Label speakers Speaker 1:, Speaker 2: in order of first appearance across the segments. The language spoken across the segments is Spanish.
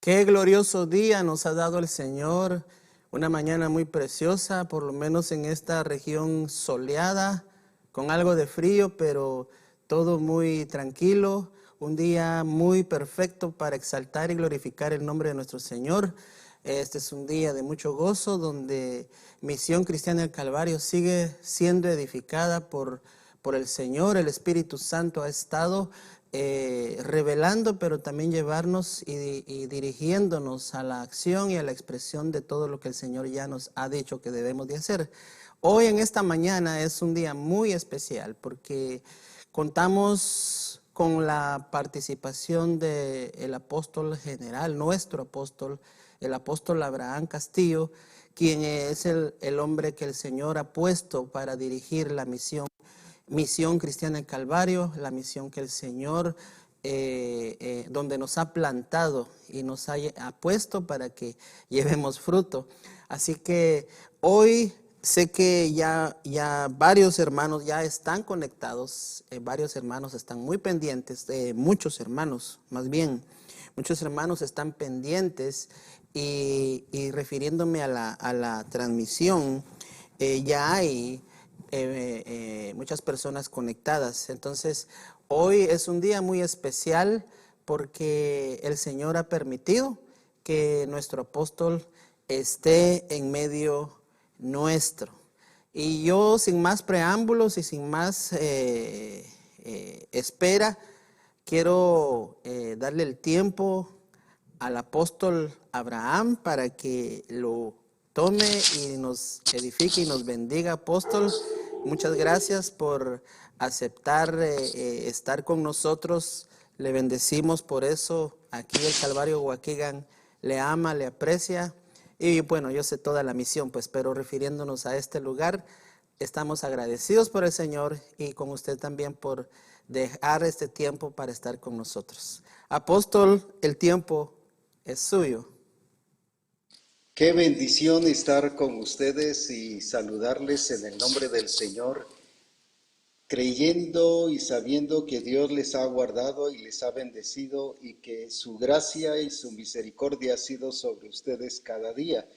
Speaker 1: Qué glorioso día nos ha dado el Señor, una mañana muy preciosa, por lo menos en esta región soleada, con algo de frío, pero todo muy tranquilo, un día muy perfecto para exaltar y glorificar el nombre de nuestro Señor. Este es un día de mucho gozo, donde Misión Cristiana del Calvario sigue siendo edificada por el Señor. El Espíritu Santo ha estado revelando, pero también llevarnos y dirigiéndonos a la acción y a la expresión de todo lo que el Señor ya nos ha dicho que debemos de hacer. Hoy en esta mañana es un día muy especial porque contamos con la participación del apóstol general, nuestro apóstol, el apóstol Abraham Castillo, quien es el hombre que el Señor ha puesto para dirigir la Misión Cristiana del Calvario, la misión que el Señor, donde nos ha plantado y nos ha puesto para que llevemos fruto. Así que hoy sé que ya varios hermanos ya están conectados, varios hermanos están muy pendientes, muchos hermanos, más bien, muchos hermanos están pendientes y refiriéndome a la transmisión, ya hay muchas personas conectadas. Entonces, hoy es un día muy especial porque el Señor ha permitido que nuestro apóstol esté en medio nuestro. Y yo, sin más preámbulos y sin más espera, quiero darle el tiempo al apóstol Abraham para que lo tome y nos edifique y nos bendiga. Apóstol, muchas gracias por aceptar estar con nosotros. Le bendecimos por eso. Aquí el Calvario Waukegan le ama, le aprecia. Y bueno, yo sé toda la misión, pues, pero refiriéndonos a este lugar, estamos agradecidos por el Señor y con usted también por dejar este tiempo para estar con nosotros. Apóstol, el tiempo es suyo.
Speaker 2: Qué bendición estar con ustedes y saludarles en el nombre del Señor, creyendo y sabiendo que Dios les ha guardado y les ha bendecido y que su gracia y su misericordia ha sido sobre ustedes cada día.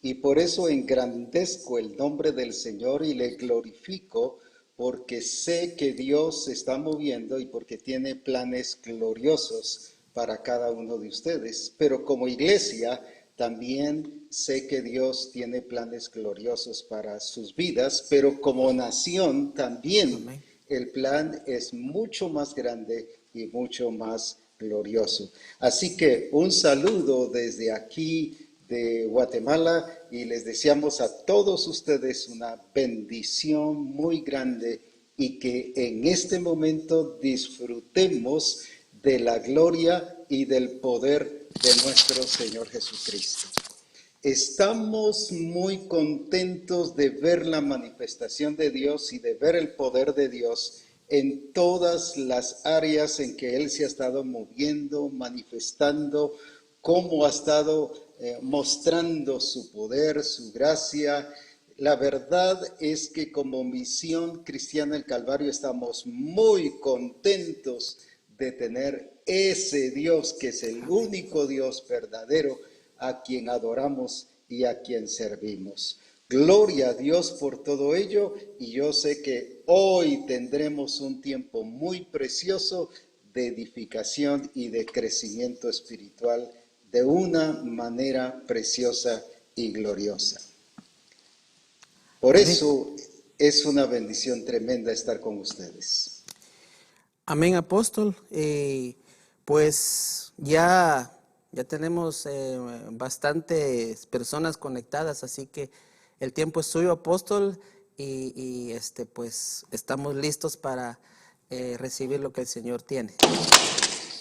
Speaker 2: Y por eso engrandezco el nombre del Señor y le glorifico, porque sé que Dios se está moviendo y porque tiene planes gloriosos para cada uno de ustedes. Pero como iglesia, también sé que Dios tiene planes gloriosos para sus vidas, pero como nación también
Speaker 1: Amén.
Speaker 2: el plan es mucho más grande y mucho más glorioso. Así que un saludo desde aquí de Guatemala y les deseamos a todos ustedes una bendición muy grande y que en este momento disfrutemos de la gloria y del poder de nuestro Señor Jesucristo. Estamos muy contentos de ver la manifestación de Dios y de ver el poder de Dios en todas las áreas en que Él se ha estado moviendo, manifestando, cómo ha estado mostrando su poder, su gracia. La verdad es que como Misión Cristiana del Calvario estamos muy contentos de tener ese Dios que es el único Dios verdadero a quien adoramos y a quien servimos. Gloria a Dios por todo ello y yo sé que hoy tendremos un tiempo muy precioso de edificación y de crecimiento espiritual de una manera preciosa y gloriosa. Por
Speaker 1: Amén.
Speaker 2: eso es una bendición tremenda estar con ustedes.
Speaker 1: Amén, apóstol. Pues ya tenemos bastantes personas conectadas, así que el tiempo es suyo, apóstol, y pues estamos listos para recibir lo que el Señor tiene.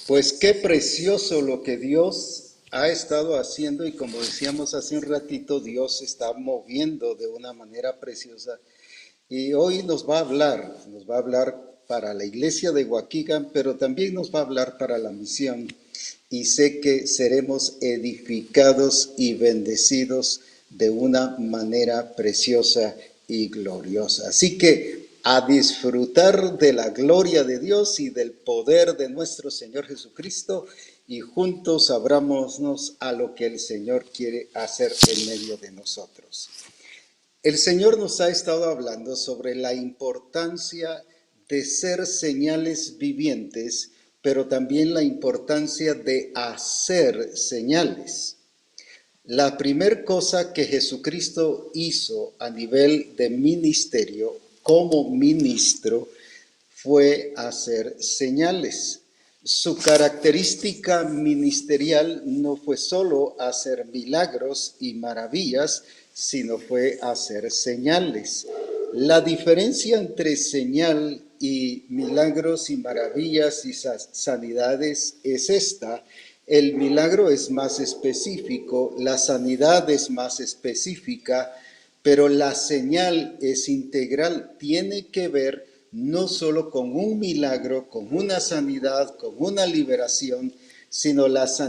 Speaker 2: Pues qué precioso lo que Dios ha estado haciendo y como decíamos hace un ratito, Dios se está moviendo de una manera preciosa y hoy nos va a hablar para la iglesia de Waukegan, pero también nos va a hablar para la misión y sé que seremos edificados y bendecidos de una manera preciosa y gloriosa. Así que a disfrutar de la gloria de Dios y del poder de nuestro Señor Jesucristo y juntos abrámonos a lo que el Señor quiere hacer en medio de nosotros. El Señor nos ha estado hablando sobre la importancia de ser señales vivientes, pero también la importancia de hacer señales. La primera cosa que Jesucristo hizo a nivel de ministerio, como ministro, fue hacer señales. Su característica ministerial no fue solo hacer milagros y maravillas, sino fue hacer señales. La diferencia entre señal y milagros y maravillas y sanidades es esta. El milagro es más específico, la sanidad es más específica, pero la señal es integral, tiene que ver no solo con un milagro, con una sanidad, con una liberación, sino las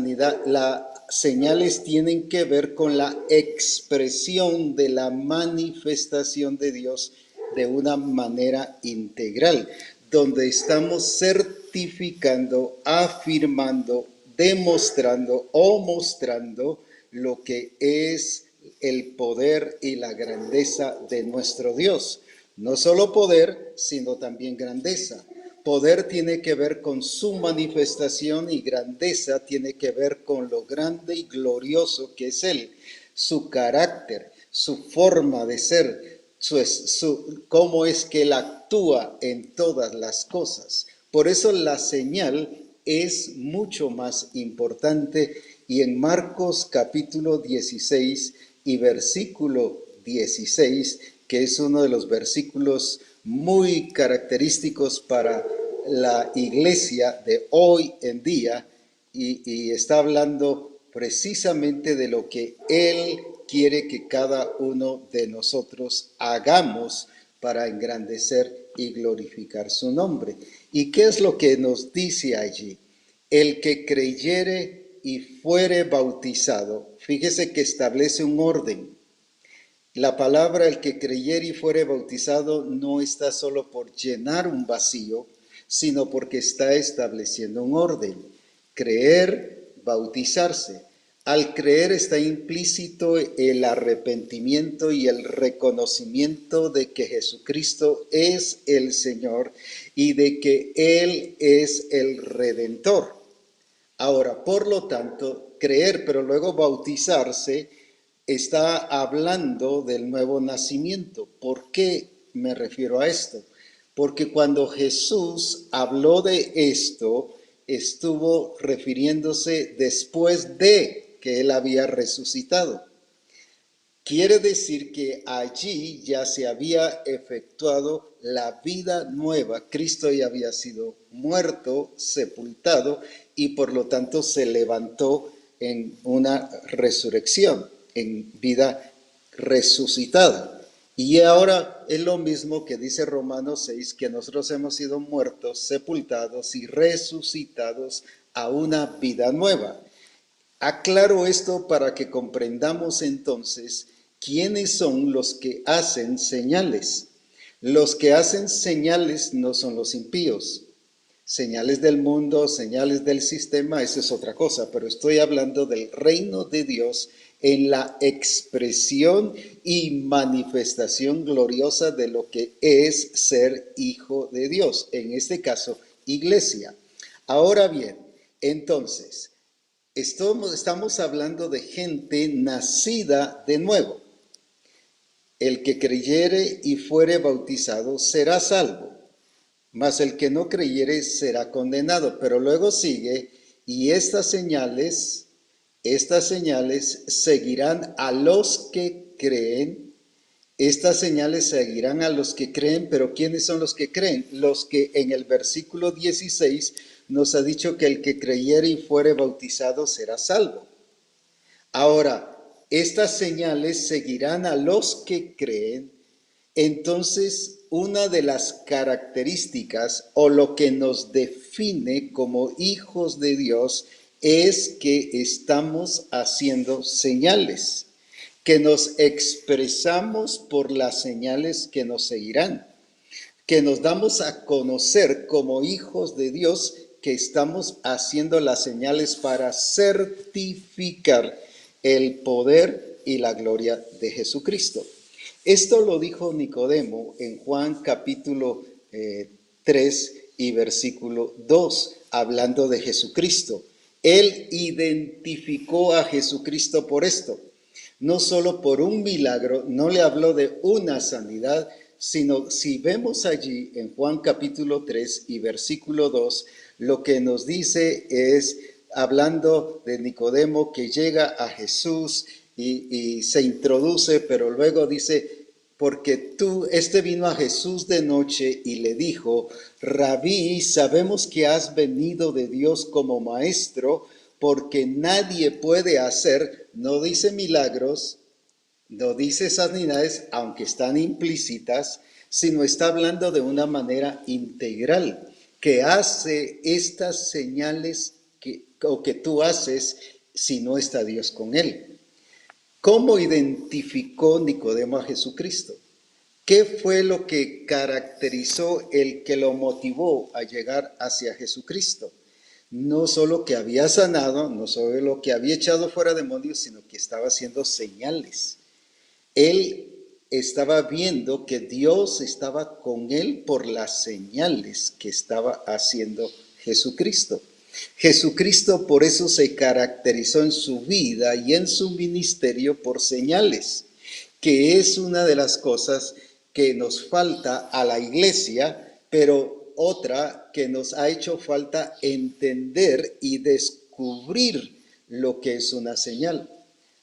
Speaker 2: señales tienen que ver con la expresión de la manifestación de Dios de una manera integral, donde estamos certificando, afirmando, demostrando o mostrando lo que es el poder y la grandeza de nuestro Dios. No solo poder, sino también grandeza. Poder tiene que ver con su manifestación y grandeza tiene que ver con lo grande y glorioso que es Él, su carácter, su forma de ser, cómo es que Él actúa en todas las cosas. Por eso la señal es mucho más importante, y en Marcos capítulo 16 y versículo 16, que es uno de los versículos muy característicos para la iglesia de hoy en día, y está hablando precisamente de lo que Él quiere que cada uno de nosotros hagamos para engrandecer y glorificar su nombre. ¿Y qué es lo que nos dice allí? El que creyere y fuere bautizado, fíjese que establece un orden. La palabra el que creyere y fuere bautizado no está solo por llenar un vacío, sino porque está estableciendo un orden. Creer, bautizarse. Al creer está implícito el arrepentimiento y el reconocimiento de que Jesucristo es el Señor y de que Él es el Redentor. Ahora, por lo tanto, creer, pero luego bautizarse, está hablando del nuevo nacimiento. ¿Por qué me refiero a esto? Porque cuando Jesús habló de esto, estuvo refiriéndose después de que Él había resucitado. Quiere decir que allí ya se había efectuado la vida nueva. Cristo ya había sido muerto, sepultado, y por lo tanto se levantó en una resurrección, en vida resucitada. Y ahora es lo mismo que dice Romanos 6, que nosotros hemos sido muertos, sepultados y resucitados a una vida nueva. Aclaro esto para que comprendamos entonces quiénes son los que hacen señales. Los que hacen señales no son los impíos. Señales del mundo, señales del sistema, eso es otra cosa, pero estoy hablando del reino de Dios en la expresión y manifestación gloriosa de lo que es ser hijo de Dios, en este caso, iglesia. Ahora bien, entonces, estamos hablando de gente nacida de nuevo. El que creyere y fuere bautizado será salvo, mas el que no creyere será condenado. Pero luego sigue, y estas señales seguirán a los que creen. Estas señales seguirán a los que creen, pero ¿quiénes son los que creen? Los que en el versículo 16 nos ha dicho que el que creyere y fuere bautizado será salvo. Ahora, estas señales seguirán a los que creen. Entonces, una de las características o lo que nos define como hijos de Dios es que estamos haciendo señales, que nos expresamos por las señales que nos seguirán, que nos damos a conocer como hijos de Dios que estamos haciendo las señales para certificar el poder y la gloria de Jesucristo. Esto lo dijo Nicodemo en Juan capítulo 3 y versículo 2, hablando de Jesucristo. Él identificó a Jesucristo por esto. No solo por un milagro, no le habló de una sanidad, sino si vemos allí en Juan capítulo 3 y versículo 2, lo que nos dice es, hablando de Nicodemo que llega a Jesús y se introduce, pero luego dice, porque este vino a Jesús de noche y le dijo, Rabí, sabemos que has venido de Dios como maestro, porque nadie puede hacer, no dice milagros, no dice sanidades, aunque están implícitas, sino está hablando de una manera integral, que hace estas señales que tú haces si no está Dios con él. ¿Cómo identificó Nicodemo a Jesucristo? ¿Qué fue lo que caracterizó el que lo motivó a llegar hacia Jesucristo? No solo que había sanado, no solo lo que había echado fuera demonios, sino que estaba haciendo señales. Él estaba viendo que Dios estaba con él por las señales que estaba haciendo Jesucristo. Jesucristo por eso se caracterizó en su vida y en su ministerio por señales, que es una de las cosas que nos falta a la iglesia, pero otra que nos ha hecho falta entender y descubrir lo que es una señal.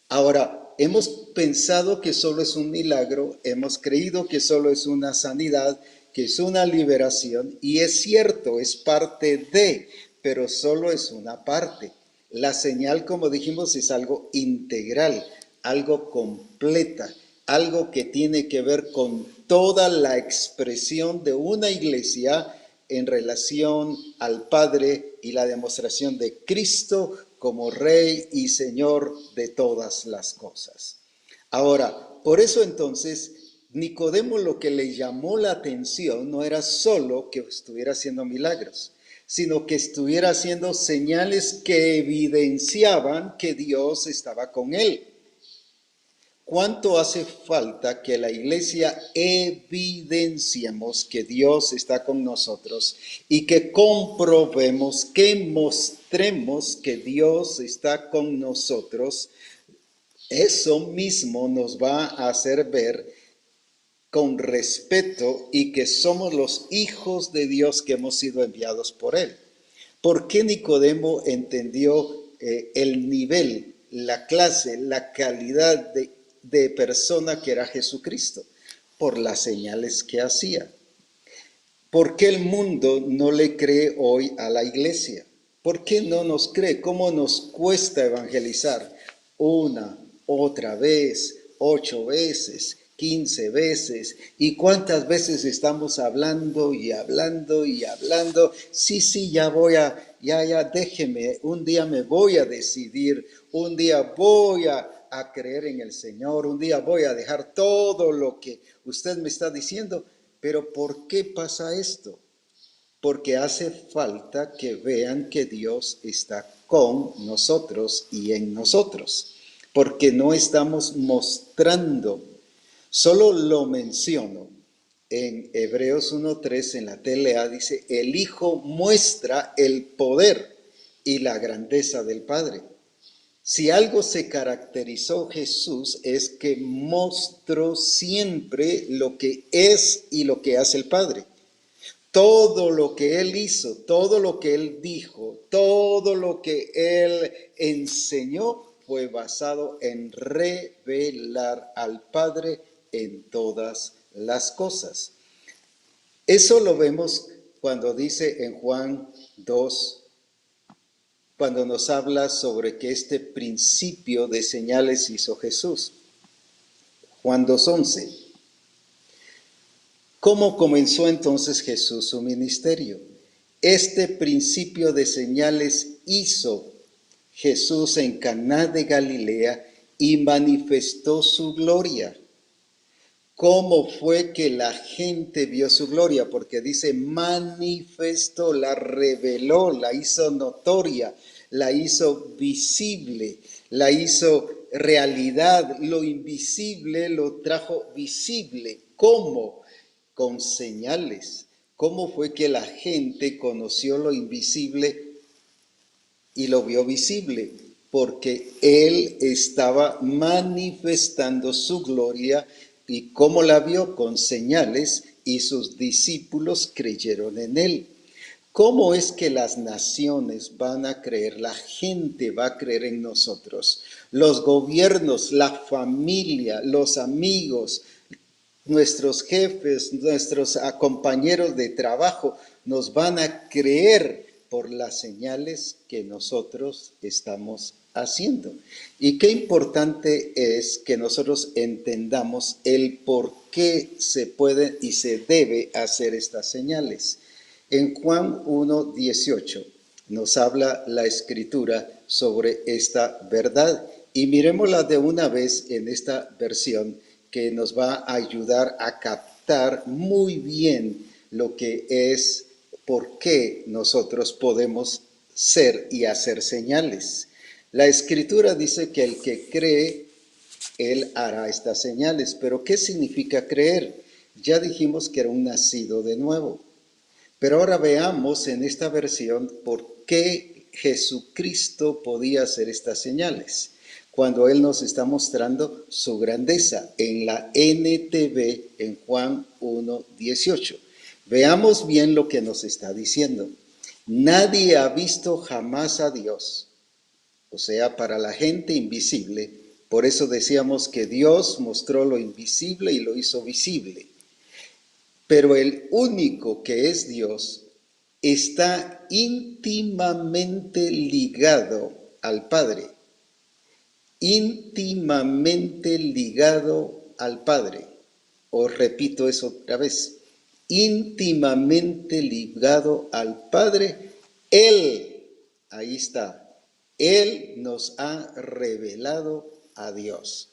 Speaker 2: Ahora, hemos pensado que solo es un milagro, hemos creído que solo es una sanidad, que es una liberación, y es cierto, es parte de, pero solo es una parte. La señal, como dijimos, es algo integral, algo completa, algo que tiene que ver con toda la expresión de una iglesia en relación al Padre y la demostración de Cristo como Rey y Señor de todas las cosas. Ahora, por eso entonces, Nicodemo lo que le llamó la atención no era solo que estuviera haciendo milagros, sino que estuviera haciendo señales que evidenciaban que Dios estaba con él. ¿Cuánto hace falta que la iglesia evidenciemos que Dios está con nosotros y que comprobemos, que mostremos que Dios está con nosotros? Eso mismo nos va a hacer ver con respeto y que somos los hijos de Dios que hemos sido enviados por Él. ¿Por qué Nicodemo entendió el nivel, la clase, la calidad de persona que era Jesucristo? Por las señales que hacía. ¿Por qué el mundo no le cree hoy a la iglesia? ¿Por qué no nos cree? ¿Cómo nos cuesta evangelizar? Una, otra vez, 8 veces, 15 veces. ¿Y cuántas veces estamos hablando y hablando y hablando? Sí, ya, déjeme, un día me voy a decidir, un día voy a creer en el Señor, un día voy a dejar todo lo que usted me está diciendo. Pero ¿por qué pasa esto? Porque hace falta que vean que Dios está con nosotros y en nosotros, porque no estamos mostrando. Solo lo menciono en Hebreos 1:3 en la TLA, dice, el Hijo muestra el poder y la grandeza del Padre. Si algo se caracterizó Jesús es que mostró siempre lo que es y lo que hace el Padre. Todo lo que Él hizo, todo lo que Él dijo, todo lo que Él enseñó fue basado en revelar al Padre en todas las cosas. Eso lo vemos cuando dice en Juan 2, cuando nos habla sobre que este principio de señales hizo Jesús. Juan 2:11. ¿Cómo comenzó entonces Jesús su ministerio? Este principio de señales hizo Jesús en Caná de Galilea y manifestó su gloria. ¿Cómo fue que la gente vio su gloria? Porque dice manifestó, la reveló, la hizo notoria, la hizo visible, la hizo realidad. Lo invisible lo trajo visible. ¿Cómo? Con señales. ¿Cómo fue que la gente conoció lo invisible y lo vio visible? Porque Él estaba manifestando su gloria. ¿Y cómo la vio? Con señales, y sus discípulos creyeron en Él. ¿Cómo es que las naciones van a creer? La gente va a creer en nosotros. Los gobiernos, la familia, los amigos, nuestros jefes, nuestros compañeros de trabajo nos van a creer por las señales que nosotros estamos haciendo. Y qué importante es que nosotros entendamos el por qué se puede y se debe hacer estas señales. En Juan 1:18 nos habla la Escritura sobre esta verdad. Y miremosla de una vez en esta versión que nos va a ayudar a captar muy bien lo que es, por qué nosotros podemos ser y hacer señales. La Escritura dice que el que cree, él hará estas señales. Pero ¿qué significa creer? Ya dijimos que era un nacido de nuevo. Pero ahora veamos en esta versión por qué Jesucristo podía hacer estas señales, cuando Él nos está mostrando su grandeza en la NTV en Juan 1:18. Veamos bien lo que nos está diciendo. Nadie ha visto jamás a Dios, o sea, para la gente invisible. Por eso decíamos que Dios mostró lo invisible y lo hizo visible. Pero el único que es Dios está íntimamente ligado al Padre. Íntimamente ligado al Padre. Os repito eso otra vez. Íntimamente ligado al Padre. Él, ahí está, Él nos ha revelado a Dios.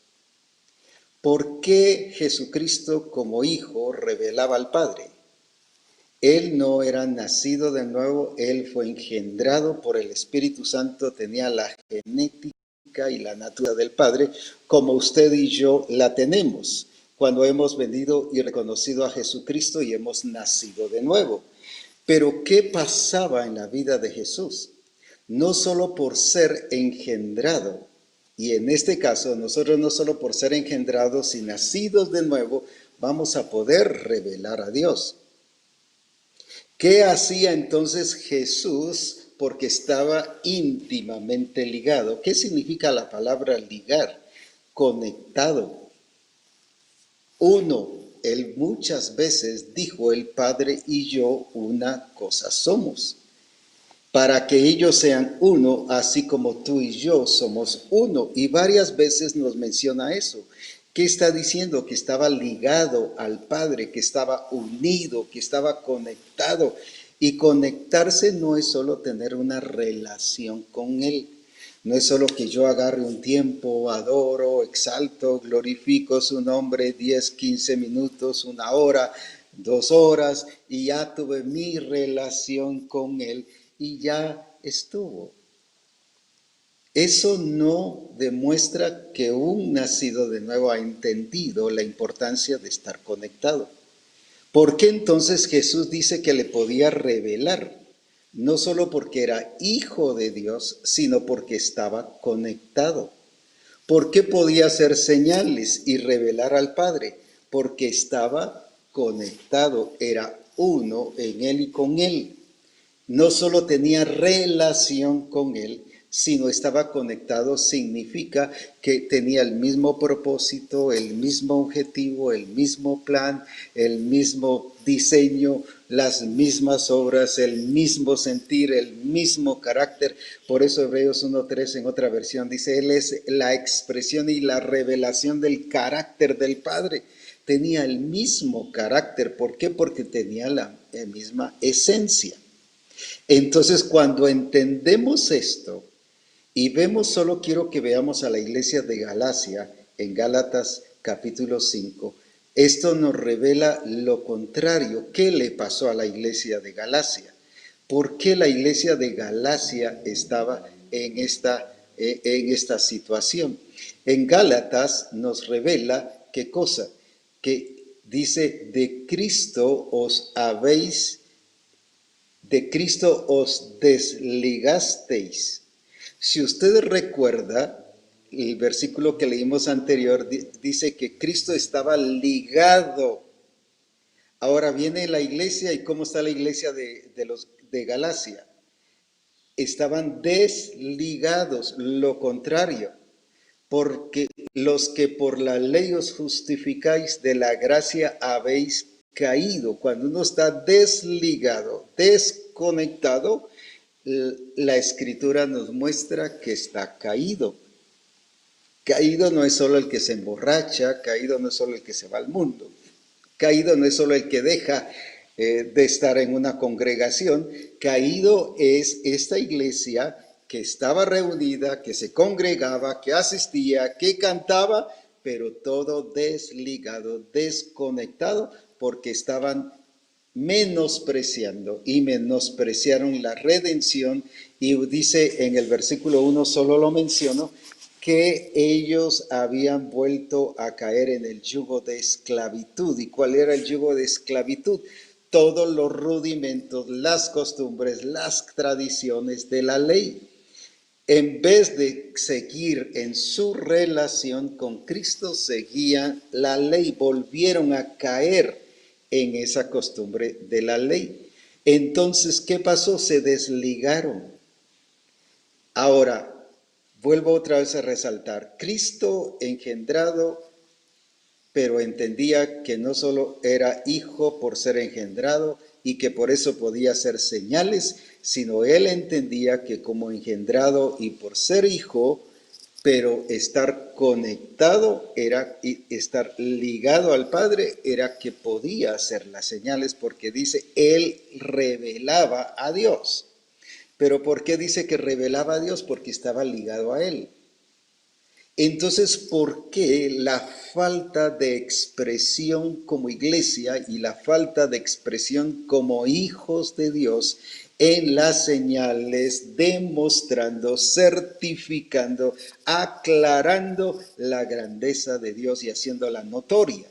Speaker 2: ¿Por qué Jesucristo como Hijo revelaba al Padre? Él no era nacido de nuevo, Él fue engendrado por el Espíritu Santo, tenía la genética y la naturaleza del Padre, como usted y yo la tenemos, cuando hemos venido y reconocido a Jesucristo y hemos nacido de nuevo. Pero ¿qué pasaba en la vida de Jesús? No solo por ser engendrado, y en este caso nosotros no solo por ser engendrados y nacidos de nuevo, vamos a poder revelar a Dios. ¿Qué hacía entonces Jesús? Porque estaba íntimamente ligado. ¿Qué significa la palabra ligar? Conectado. Uno. Él muchas veces dijo, el Padre y yo una cosa somos. Para que ellos sean uno, así como tú y yo somos uno. Y varias veces nos menciona eso. ¿Qué está diciendo? Que estaba ligado al Padre, que estaba unido, que estaba conectado. Y conectarse no es solo tener una relación con Él. No es solo que yo agarre un tiempo, adoro, exalto, glorifico su nombre 10, 15 minutos, 1 hora, 2 horas, y ya tuve mi relación con Él y ya estuvo. Eso no demuestra que un nacido de nuevo ha entendido la importancia de estar conectado. ¿Por qué entonces Jesús dice que le podía revelar? No solo porque era hijo de Dios, sino porque estaba conectado. ¿Por qué podía hacer señales y revelar al Padre? Porque estaba conectado, era uno en Él y con Él. No solo tenía relación con Él, sino estaba conectado, significa que tenía el mismo propósito, el mismo objetivo, el mismo plan, el mismo diseño, las mismas obras, el mismo sentir, el mismo carácter. Por eso Hebreos 1:3 en otra versión dice, Él es la expresión y la revelación del carácter del Padre. Tenía el mismo carácter. ¿Por qué? Porque tenía la misma esencia. Entonces, cuando entendemos esto y vemos, solo quiero que veamos a la iglesia de Galacia en Gálatas capítulo 5, Esto nos revela lo contrario. ¿Qué le pasó a la iglesia de Galacia? ¿Por qué la iglesia de Galacia estaba en esta situación? En Gálatas nos revela qué cosa, que dice, de Cristo os desligasteis. Si usted recuerda, el versículo que leímos anterior dice que Cristo estaba ligado. Ahora viene la iglesia, ¿y cómo está la iglesia de Galacia? Estaban desligados, lo contrario, porque los que por la ley os justificáis, de la gracia habéis caído. Cuando uno está desligado, desconectado, la escritura nos muestra que está caído. Caído no es solo el que se emborracha, caído no es solo el que se va al mundo, caído no es solo el que deja de estar en una congregación, caído es esta iglesia que estaba reunida, que se congregaba, que asistía, que cantaba, pero todo desligado, desconectado, porque estaban menospreciando y menospreciaron la redención. Y dice en el versículo 1, solo lo menciono, que ellos habían vuelto a caer en el yugo de esclavitud. ¿Y cuál era el yugo de esclavitud? Todos los rudimentos, las costumbres, las tradiciones de la ley. En vez de seguir en su relación con Cristo, seguían la ley, volvieron a caer en esa costumbre de la ley. Entonces, ¿qué pasó? Se desligaron. Ahora, vuelvo otra vez a resaltar, Cristo engendrado, pero entendía que no solo era hijo por ser engendrado y que por eso podía hacer señales, sino él entendía que como engendrado y por ser hijo, pero estar conectado era estar ligado al Padre, era que podía hacer las señales, porque dice, él revelaba a Dios. Pero ¿por qué dice que revelaba a Dios? Porque estaba ligado a Él. Entonces, ¿por qué la falta de expresión como iglesia y la falta de expresión como hijos de Dios en las señales, demostrando, certificando, aclarando la grandeza de Dios y haciéndola notoria?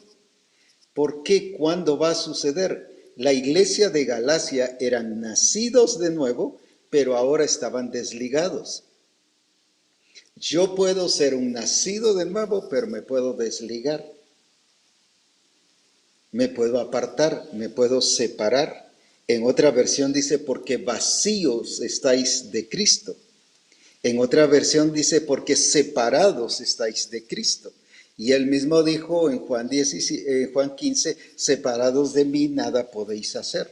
Speaker 2: ¿Por qué? ¿Cuándo va a suceder? La iglesia de Galacia eran nacidos de nuevo, pero ahora estaban desligados. Yo puedo ser un nacido de nuevo, pero me puedo desligar. Me puedo apartar, me puedo separar. En otra versión dice, porque vacíos estáis de Cristo. En otra versión dice, porque separados estáis de Cristo. Y él mismo dijo en Juan 15, separados de mí nada podéis hacer.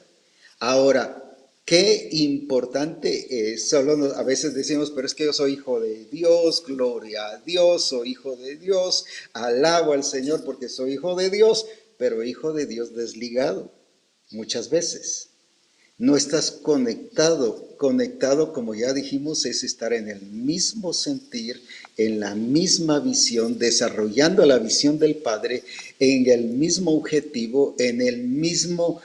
Speaker 2: Ahora, qué importante es, a veces decimos, pero es que yo soy hijo de Dios, gloria a Dios, soy hijo de Dios, alabo al Señor porque soy hijo de Dios, pero hijo de Dios desligado, muchas veces. No estás conectado. Conectado, como ya dijimos, es estar en el mismo sentir, en la misma visión, desarrollando la visión del Padre, en el mismo objetivo, en el mismo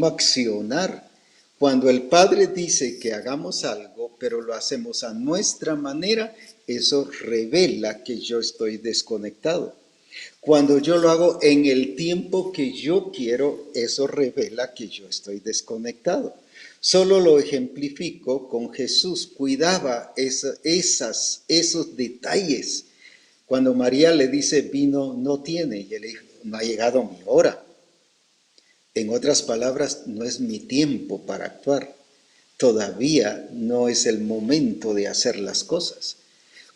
Speaker 2: accionar. Cuando el Padre dice que hagamos algo, pero lo hacemos a nuestra manera, eso revela que yo estoy desconectado. Cuando yo lo hago en el tiempo que yo quiero, eso revela que yo estoy desconectado. Solo lo ejemplifico con Jesús. Cuidaba esos detalles. Cuando María le dice, vino no tiene, y él dijo, no ha llegado mi hora. En otras palabras, no es mi tiempo para actuar. Todavía no es el momento de hacer las cosas.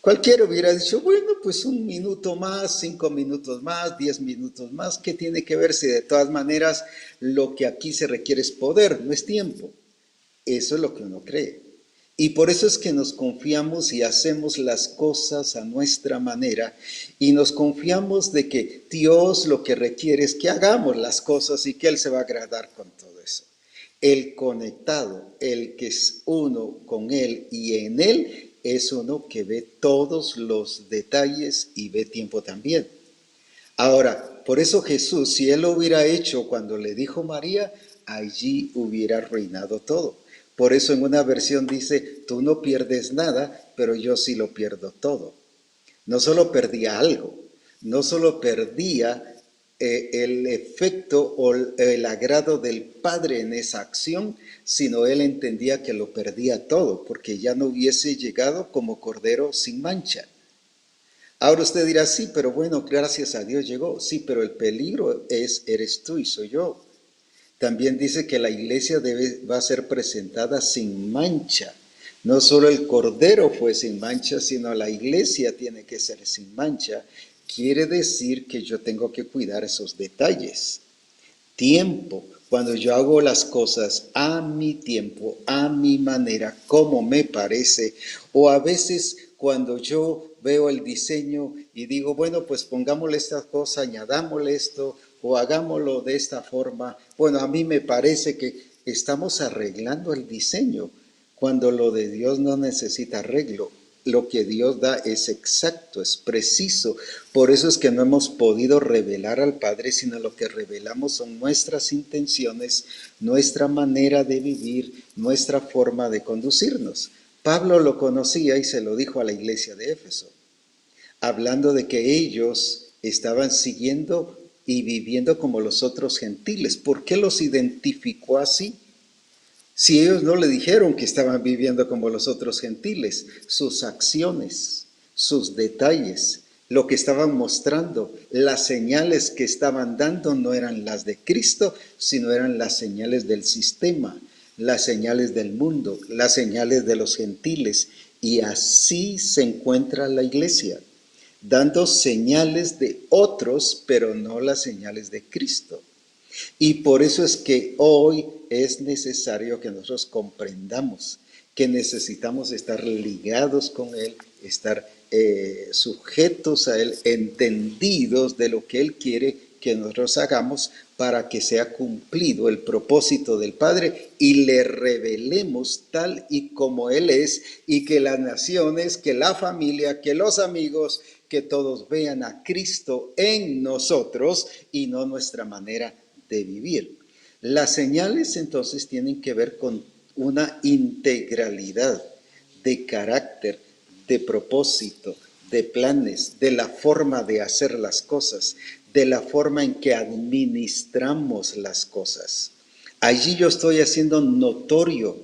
Speaker 2: Cualquiera hubiera dicho, bueno, pues 1 minuto más, 5 minutos más, 10 minutos más, ¿qué tiene que ver si de todas maneras lo que aquí se requiere es poder, no es tiempo? Eso es lo que uno cree. Y por eso es que nos confiamos y hacemos las cosas a nuestra manera y nos confiamos de que Dios lo que requiere es que hagamos las cosas y que Él se va a agradar con todo eso. El conectado, el que es uno con Él y en Él, es uno que ve todos los detalles y ve tiempo también. Ahora, por eso Jesús, si él lo hubiera hecho cuando le dijo María, allí hubiera arruinado todo. Por eso en una versión dice, tú no pierdes nada, pero yo sí lo pierdo todo. No solo perdía algo, no solo perdía el efecto o el agrado del Padre en esa acción, sino él entendía que lo perdía todo, porque ya no hubiese llegado como cordero sin mancha. Ahora usted dirá, sí, pero bueno, gracias a Dios llegó. Sí, pero el peligro eres tú y soy yo. También dice que la iglesia va a ser presentada sin mancha. No solo el cordero fue sin mancha, sino la iglesia tiene que ser sin mancha. Quiere decir que yo tengo que cuidar esos detalles. Tiempo, cuando yo hago las cosas a mi tiempo, a mi manera, como me parece, o a veces cuando yo veo el diseño y digo, bueno, pues pongámosle esta cosa, añadámosle esto, o hagámoslo de esta forma. Bueno, a mí me parece que estamos arreglando el diseño, cuando lo de Dios no necesita arreglo. Lo que Dios da es exacto, es preciso. Por eso es que no hemos podido revelar al Padre, sino lo que revelamos son nuestras intenciones, nuestra manera de vivir, nuestra forma de conducirnos. Pablo lo conocía y se lo dijo a la iglesia de Éfeso, hablando de que ellos estaban siguiendo y viviendo como los otros gentiles. ¿Por qué los identificó así? Si ellos no le dijeron que estaban viviendo como los otros gentiles, sus acciones, sus detalles, lo que estaban mostrando, las señales que estaban dando no eran las de Cristo, sino eran las señales del sistema, las señales del mundo, las señales de los gentiles. Y así se encuentra la iglesia, dando señales de otros, pero no las señales de Cristo. Y por eso es que hoy es necesario que nosotros comprendamos que necesitamos estar ligados con Él, estar sujetos a Él, entendidos de lo que Él quiere que nosotros hagamos para que sea cumplido el propósito del Padre y le revelemos tal y como Él es, y que las naciones, que la familia, que los amigos, que todos vean a Cristo en nosotros y no nuestra manera de vivir. Las señales entonces tienen que ver con una integralidad de carácter, de propósito, de planes, de la forma de hacer las cosas, de la forma en que administramos las cosas. Allí yo estoy haciendo notorio,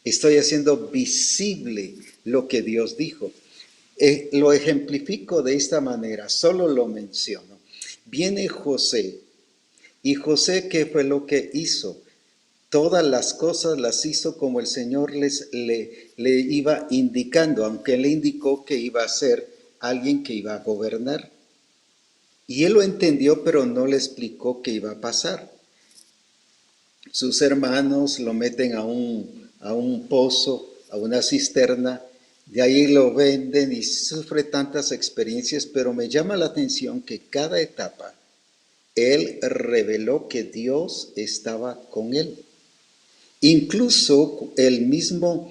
Speaker 2: estoy haciendo visible lo que Dios dijo. Lo ejemplifico de esta manera, solo lo menciono. Viene José, y José, ¿qué fue lo que hizo? Todas las cosas las hizo como el Señor le iba indicando, aunque le indicó que iba a ser alguien que iba a gobernar. Y él lo entendió, pero no le explicó qué iba a pasar. Sus hermanos lo meten a un pozo, a una cisterna, de ahí lo venden y sufre tantas experiencias, pero me llama la atención que cada etapa él reveló que Dios estaba con él. Incluso el mismo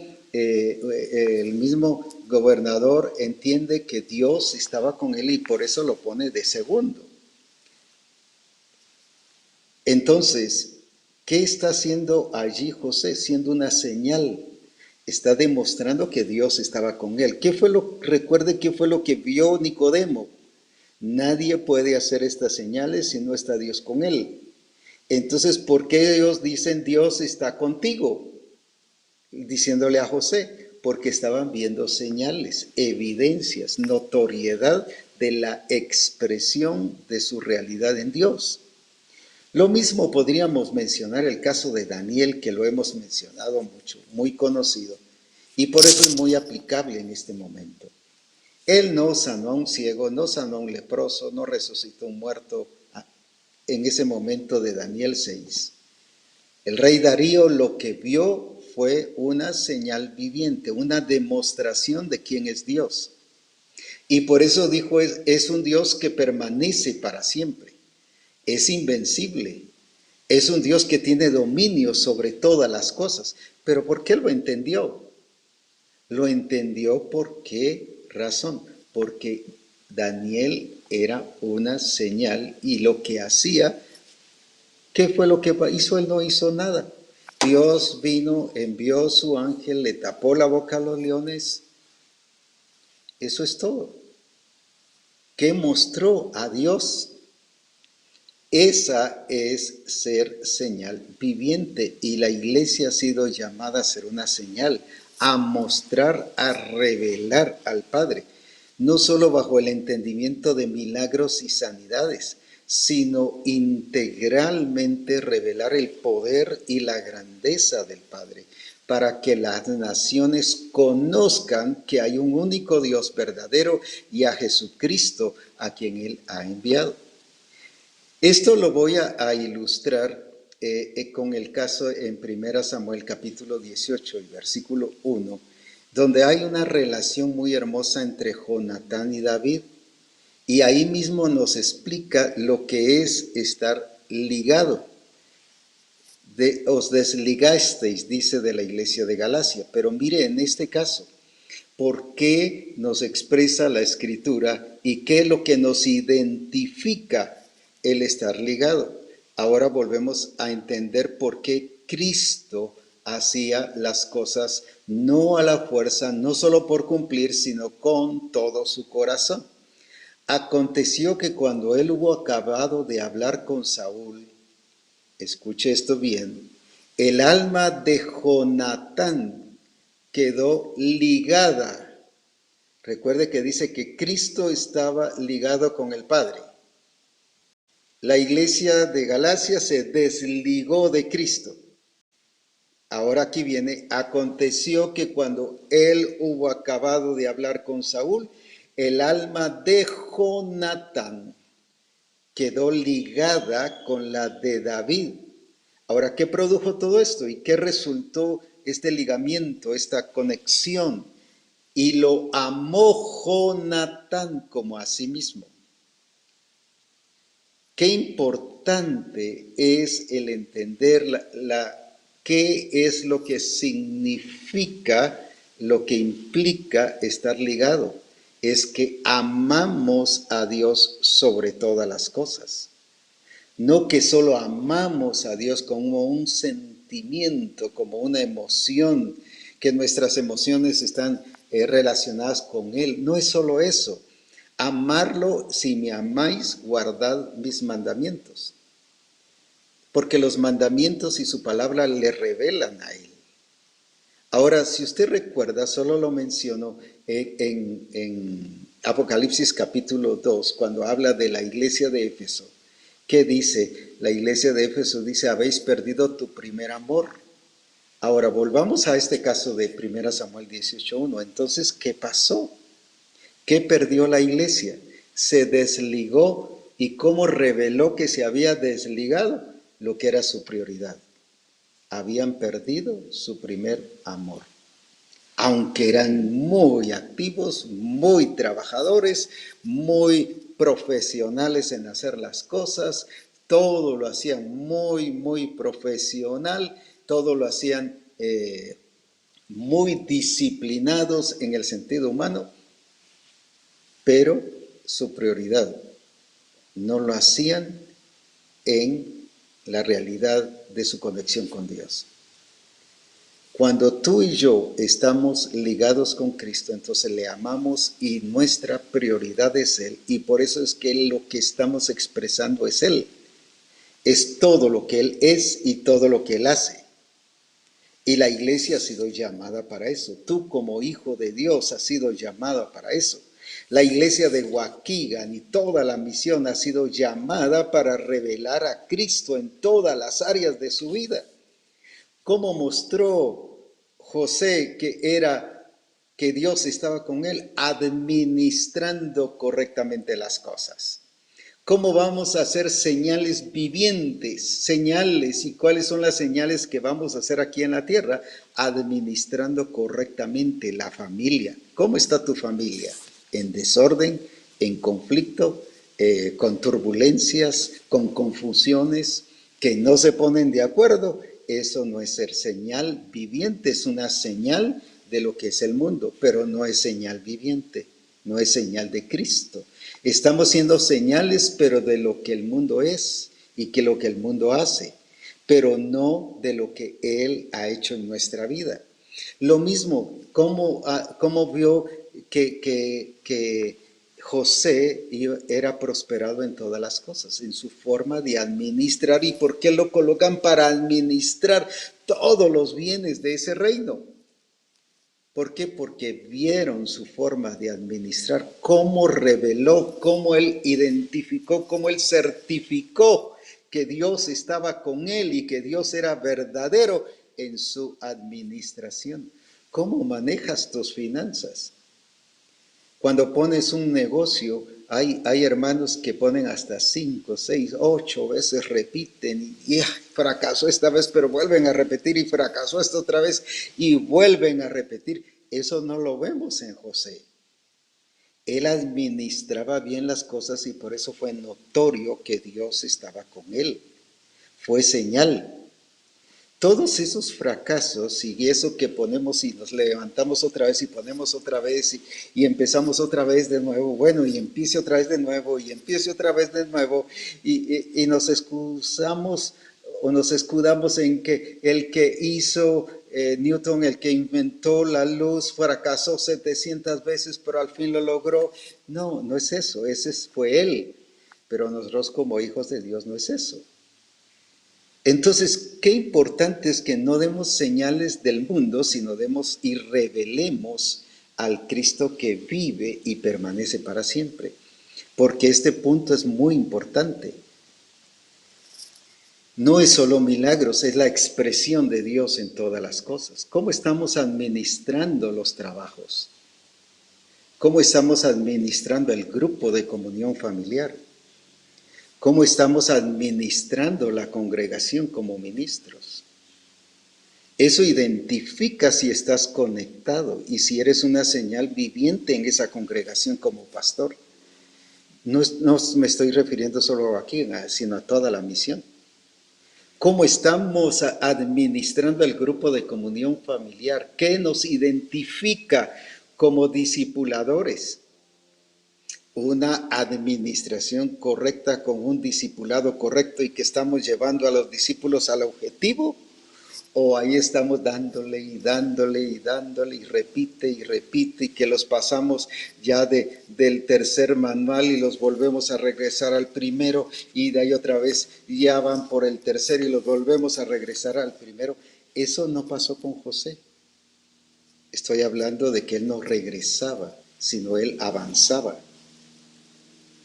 Speaker 2: gobernador entiende que Dios estaba con él y por eso lo pone de segundo. Entonces, ¿qué está haciendo allí José? Siendo una señal. Está demostrando que Dios estaba con él. Recuerde qué fue lo que vio Nicodemo. Nadie puede hacer estas señales si no está Dios con él. Entonces, ¿por qué ellos dicen Dios está contigo? Diciéndole a José, porque estaban viendo señales, evidencias, notoriedad de la expresión de su realidad en Dios. Lo mismo podríamos mencionar el caso de Daniel, que lo hemos mencionado mucho, muy conocido, y por eso es muy aplicable en este momento. Él no sanó a un ciego, no sanó a un leproso, no resucitó a un muerto en ese momento de Daniel 6. El rey Darío lo que vio fue una señal viviente, una demostración de quién es Dios. Y por eso dijo, es un Dios que permanece para siempre, es invencible, es un Dios que tiene dominio sobre todas las cosas. ¿Pero por qué lo entendió? Lo entendió por qué razón, porque Daniel era una señal y lo que hacía, ¿qué fue lo que hizo? Él no hizo nada. Dios vino, envió su ángel, le tapó la boca a los leones. Eso es todo. ¿Qué mostró a Dios? Esa es ser señal viviente y la iglesia ha sido llamada a ser una señal, a mostrar, a revelar al Padre, no solo bajo el entendimiento de milagros y sanidades, sino integralmente revelar el poder y la grandeza del Padre, para que las naciones conozcan que hay un único Dios verdadero y a Jesucristo a quien Él ha enviado. Esto lo voy a ilustrar con el caso en 1 Samuel capítulo 18 y versículo 1, donde hay una relación muy hermosa entre Jonatán y David. Y ahí mismo nos explica lo que es estar ligado. Os desligasteis, dice de la iglesia de Galacia. Pero mire en este caso, ¿por qué nos expresa la escritura y qué es lo que nos identifica el estar ligado? Ahora volvemos a entender por qué Cristo hacía las cosas no a la fuerza, no solo por cumplir, sino con todo su corazón. Aconteció que cuando él hubo acabado de hablar con Saúl, escuche esto bien, el alma de Jonatán quedó ligada. Recuerde que dice que Cristo estaba ligado con el Padre. La iglesia de Galacia se desligó de Cristo. Ahora aquí viene, aconteció que cuando él hubo acabado de hablar con Saúl, el alma de Jonatán quedó ligada con la de David. Ahora, ¿qué produjo todo esto? ¿Y qué resultó este ligamiento, esta conexión? Y lo amó Jonatán como a sí mismo. Qué importante es el entender qué es lo que significa, lo que implica estar ligado. Es que amamos a Dios sobre todas las cosas. No que solo amamos a Dios como un sentimiento, como una emoción, que nuestras emociones están relacionadas con Él. No es solo eso. Amarlo, si me amáis, guardad mis mandamientos. Porque los mandamientos y su palabra le revelan a Él. Ahora, si usted recuerda, solo lo menciono en Apocalipsis capítulo 2, cuando habla de la iglesia de Éfeso. ¿Qué dice? La iglesia de Éfeso dice, habéis perdido tu primer amor. Ahora, volvamos a este caso de 1 Samuel 18:1. Entonces, ¿qué pasó? ¿Qué perdió la iglesia? Se desligó. ¿Y cómo reveló que se había desligado? Lo que era su prioridad. Habían perdido su primer amor. Aunque eran muy activos, muy trabajadores, muy profesionales en hacer las cosas, todo lo hacían muy profesional, todo lo hacían muy disciplinados en el sentido humano, pero su prioridad no lo hacían en la realidad de su conexión con Dios. Cuando tú y yo estamos ligados con Cristo, entonces le amamos y nuestra prioridad es Él. Y por eso es que lo que estamos expresando es Él. Es todo lo que Él es y todo lo que Él hace. Y la iglesia ha sido llamada para eso. Tú como hijo de Dios has sido llamada para eso. La iglesia de Waukegan y toda la misión ha sido llamada para revelar a Cristo en todas las áreas de su vida. ¿Cómo mostró José que Dios estaba con él? Administrando correctamente las cosas. ¿Cómo vamos a hacer señales vivientes? Señales. ¿Y cuáles son las señales que vamos a hacer aquí en la tierra? Administrando correctamente la familia. ¿Cómo está tu familia? ¿En desorden? ¿En conflicto? ¿Con turbulencias? ¿Con confusiones? ¿Que no se ponen de acuerdo? Eso no es ser señal viviente, es una señal de lo que es el mundo, pero no es señal viviente. no es señal de Cristo. Estamos siendo señales, pero de lo que el mundo es y que lo que el mundo hace, pero no de lo que Él ha hecho en nuestra vida. Lo mismo, cómo vio que José era prosperado en todas las cosas, en su forma de administrar. ¿Y por qué lo colocan para administrar todos los bienes de ese reino? ¿Por qué? Porque vieron su forma de administrar, cómo reveló, cómo él identificó, cómo él certificó que Dios estaba con él y que Dios era verdadero en su administración. ¿Cómo manejas tus finanzas? Cuando pones un negocio, hay hermanos que ponen hasta 5, 6, 8 veces, repiten y fracasó esta vez, pero vuelven a repetir y fracasó esta otra vez y vuelven a repetir. Eso no lo vemos en José. Él administraba bien las cosas y por eso fue notorio que Dios estaba con él. Fue señal. Todos esos fracasos y eso que ponemos y nos levantamos otra vez y ponemos otra vez y empezamos otra vez de nuevo, bueno, y empiece otra vez de nuevo y empiece otra vez de nuevo y nos excusamos o nos escudamos en que el que hizo Newton, el que inventó la luz, fracasó 700 veces, pero al fin lo logró. No, no es eso, ese fue él, pero nosotros como hijos de Dios no es eso. Entonces, qué importante es que no demos señales del mundo, sino demos y revelemos al Cristo que vive y permanece para siempre. Porque este punto es muy importante. No es solo milagros, es la expresión de Dios en todas las cosas. ¿Cómo estamos administrando los trabajos? ¿Cómo estamos administrando el grupo de comunión familiar? ¿Cómo estamos administrando la congregación como ministros? Eso identifica si estás conectado y si eres una señal viviente en esa congregación como pastor. No me estoy refiriendo solo aquí, sino a toda la misión. ¿Cómo estamos administrando el grupo de comunión familiar? ¿Qué nos identifica como discipuladores? Una administración correcta con un discipulado correcto y que estamos llevando a los discípulos al objetivo, o ahí estamos dándole y dándole y dándole y repite y que los pasamos ya del tercer manual y los volvemos a regresar al primero y de ahí otra vez ya van por el tercero y los volvemos a regresar al primero. Eso no pasó con José. Estoy hablando de que él no regresaba, sino él avanzaba.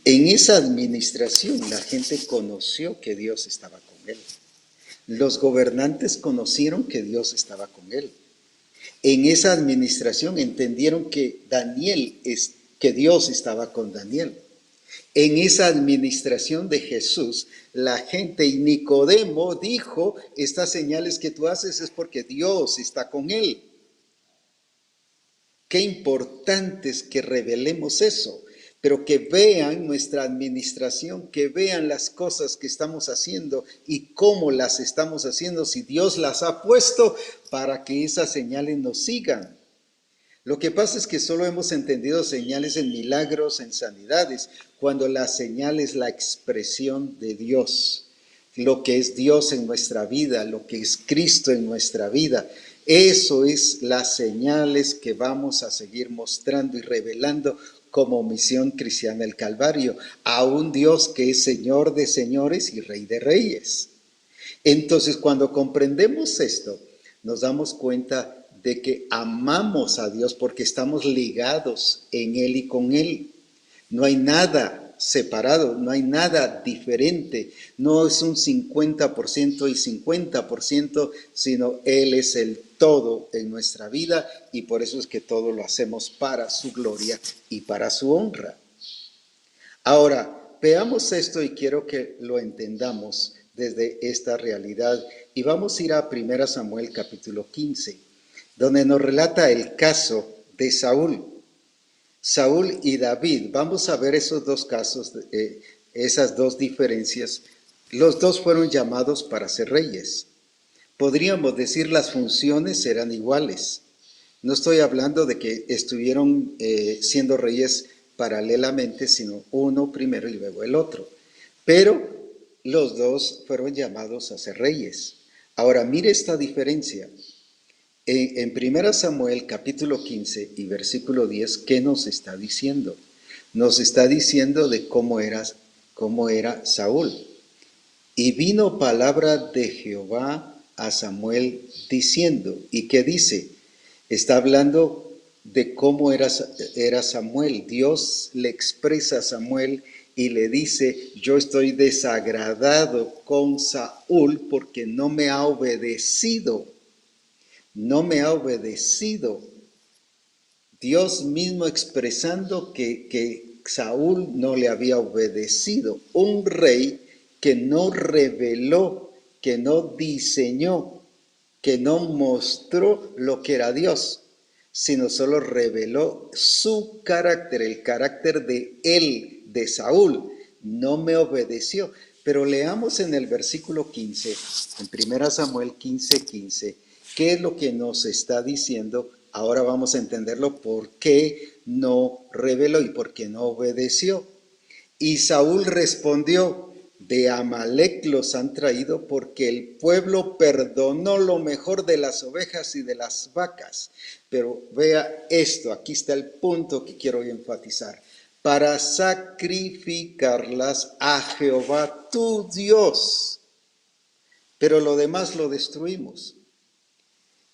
Speaker 2: En esa administración la gente conoció que Dios estaba con él. Los gobernantes conocieron que Dios estaba con él. En esa administración entendieron que que Dios estaba con Daniel. En esa administración de Jesús, la gente y Nicodemo dijo, estas señales que tú haces es porque Dios está con él. Qué importante es que revelemos eso, pero que vean nuestra administración, que vean las cosas que estamos haciendo y cómo las estamos haciendo, si Dios las ha puesto para que esas señales nos sigan. Lo que pasa es que solo hemos entendido señales en milagros, en sanidades, cuando la señal es la expresión de Dios, lo que es Dios en nuestra vida, lo que es Cristo en nuestra vida. Eso es las señales que vamos a seguir mostrando y revelando como Misión Cristiana del Calvario, a un Dios que es Señor de señores y Rey de reyes. Entonces, cuando comprendemos esto, nos damos cuenta de que amamos a Dios porque estamos ligados en Él y con Él. No hay nada separado, no hay nada diferente, no es un 50% y 50%, sino Él es el todo en nuestra vida y por eso es que todo lo hacemos para su gloria y para su honra. Ahora, veamos esto y quiero que lo entendamos desde esta realidad y vamos a ir a 1 Samuel capítulo 15, donde nos relata el caso de Saúl y David. Vamos a ver esos dos casos, esas dos diferencias. Los dos fueron llamados para ser reyes. Podríamos decir las funciones eran iguales. No estoy hablando de que estuvieron siendo reyes paralelamente, sino uno primero y luego el otro. Pero los dos fueron llamados a ser reyes. Ahora, mire esta diferencia. En 1 Samuel capítulo 15 y versículo 10, ¿qué nos está diciendo? Nos está diciendo de cómo era Saúl. Y vino palabra de Jehová a Samuel diciendo, ¿y qué dice? Está hablando de cómo era Samuel. Dios le expresa a Samuel y le dice, yo estoy desagradado con Saúl porque no me ha obedecido. No me ha obedecido. Dios mismo expresando que Saúl no le había obedecido. Un rey que no reveló, que no diseñó, que no mostró lo que era Dios, sino solo reveló su carácter, el carácter de él, de Saúl. No me obedeció. Pero leamos en el versículo 15, en 1 Samuel 15:15, ¿qué es lo que nos está diciendo? Ahora vamos a entenderlo por qué no reveló y por qué no obedeció. Y Saúl respondió, de Amalec los han traído porque el pueblo perdonó lo mejor de las ovejas y de las vacas. Pero vea esto, aquí está el punto que quiero enfatizar. Para sacrificarlas a Jehová tu Dios. Pero lo demás lo destruimos.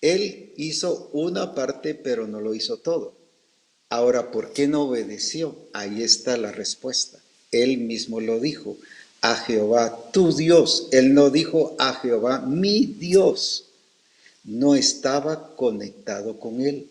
Speaker 2: Él hizo una parte, pero no lo hizo todo. Ahora, ¿por qué no obedeció? Ahí está la respuesta. Él mismo lo dijo, a Jehová tu Dios. Él no dijo a Jehová mi Dios. No estaba conectado con él.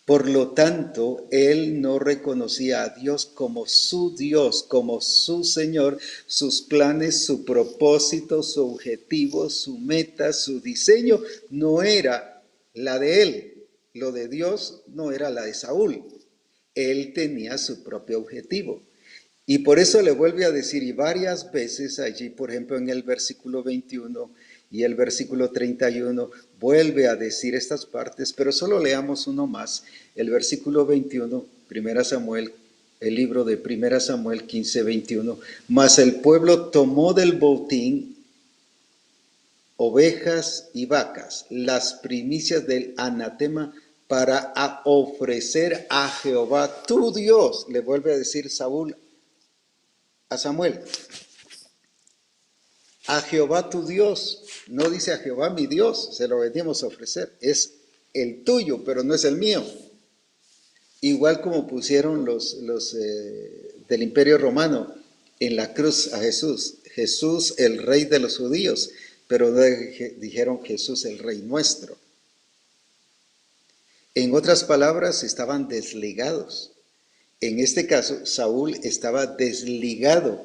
Speaker 2: Por lo tanto, él no reconocía a Dios como su Dios, como su Señor, sus planes, su propósito, su objetivo, su meta, su diseño, no era la de él. Lo de Dios no era la de Saúl. Él tenía su propio objetivo. Y por eso le vuelve a decir, y varias veces allí, por ejemplo, en el versículo 21 y el versículo 31, vuelve a decir estas partes, pero solo leamos uno más, el versículo 21, 1 Samuel, el libro de 1 Samuel 15, 21, mas el pueblo tomó del botín ovejas y vacas, las primicias del anatema, para ofrecer a Jehová tu Dios, le vuelve a decir Saúl a Samuel, a Jehová tu Dios, no dice a Jehová mi Dios, se lo venimos a ofrecer, es el tuyo, pero no es el mío. Igual como pusieron los del Imperio Romano en la cruz a Jesús, Jesús el rey de los judíos, pero dijeron Jesús el rey nuestro. En otras palabras, estaban desligados. En este caso, Saúl estaba desligado,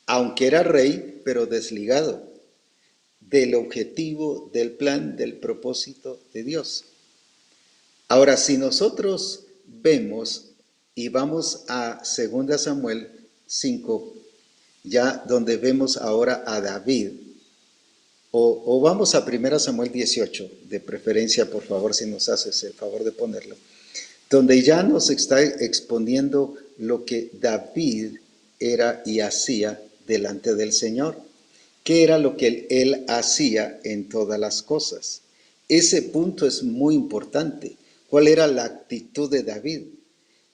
Speaker 2: aunque era rey, pero desligado del objetivo, del plan, del propósito de Dios. Ahora, si nosotros vemos y vamos a 2 Samuel 5, ya donde vemos ahora a David, o vamos a 1 Samuel 18, de preferencia, por favor, si nos haces el favor de ponerlo, donde ya nos está exponiendo lo que David era y hacía delante del Señor. ¿Qué era lo que él hacía en todas las cosas? Ese punto es muy importante. ¿Cuál era la actitud de David?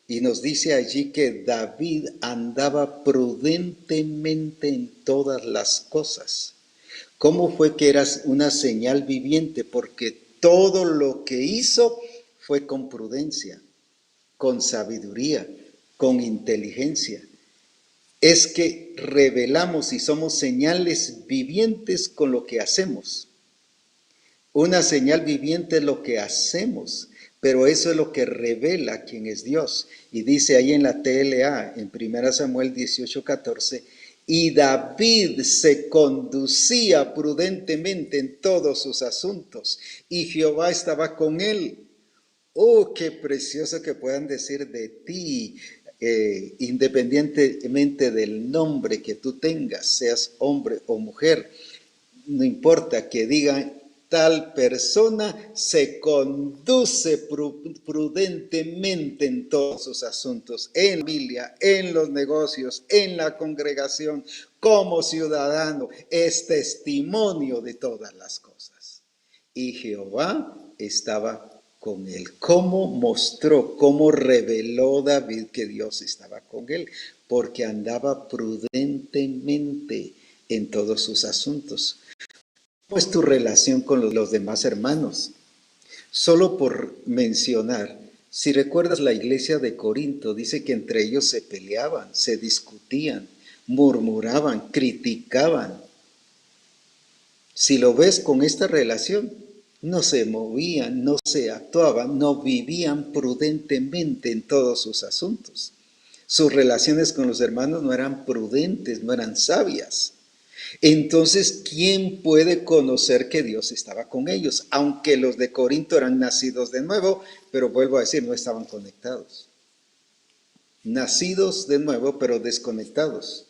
Speaker 2: Y nos dice allí que David andaba prudentemente en todas las cosas. ¿Cómo fue que era una señal viviente? Porque todo lo que hizo fue con prudencia, con sabiduría, con inteligencia. Es que revelamos y somos señales vivientes con lo que hacemos. Una señal viviente es lo que hacemos, pero eso es lo que revela quién es Dios. Y dice ahí en la TLA, en 1 Samuel 18:14, y David se conducía prudentemente en todos sus asuntos, y Jehová estaba con él. Oh, qué precioso que puedan decir de ti, independientemente del nombre que tú tengas, seas hombre o mujer, no importa que digan tal persona se conduce prudentemente en todos sus asuntos, en la familia, en los negocios, en la congregación, como ciudadano, es testimonio de todas las cosas. Y Jehová estaba con él. ¿Cómo mostró, cómo reveló David que Dios estaba con él? Porque andaba prudentemente en todos sus asuntos. ¿Cómo es tu relación con los demás hermanos? Solo por mencionar, si recuerdas la iglesia de Corinto, dice que entre ellos se peleaban, se discutían, murmuraban, criticaban. Si lo ves con esta relación, no se movían, no se actuaban, no vivían prudentemente en todos sus asuntos. Sus relaciones con los hermanos no eran prudentes, no eran sabias. Entonces, ¿quién puede conocer que Dios estaba con ellos? Aunque los de Corinto eran nacidos de nuevo, pero vuelvo a decir, no estaban conectados. Nacidos de nuevo, pero desconectados.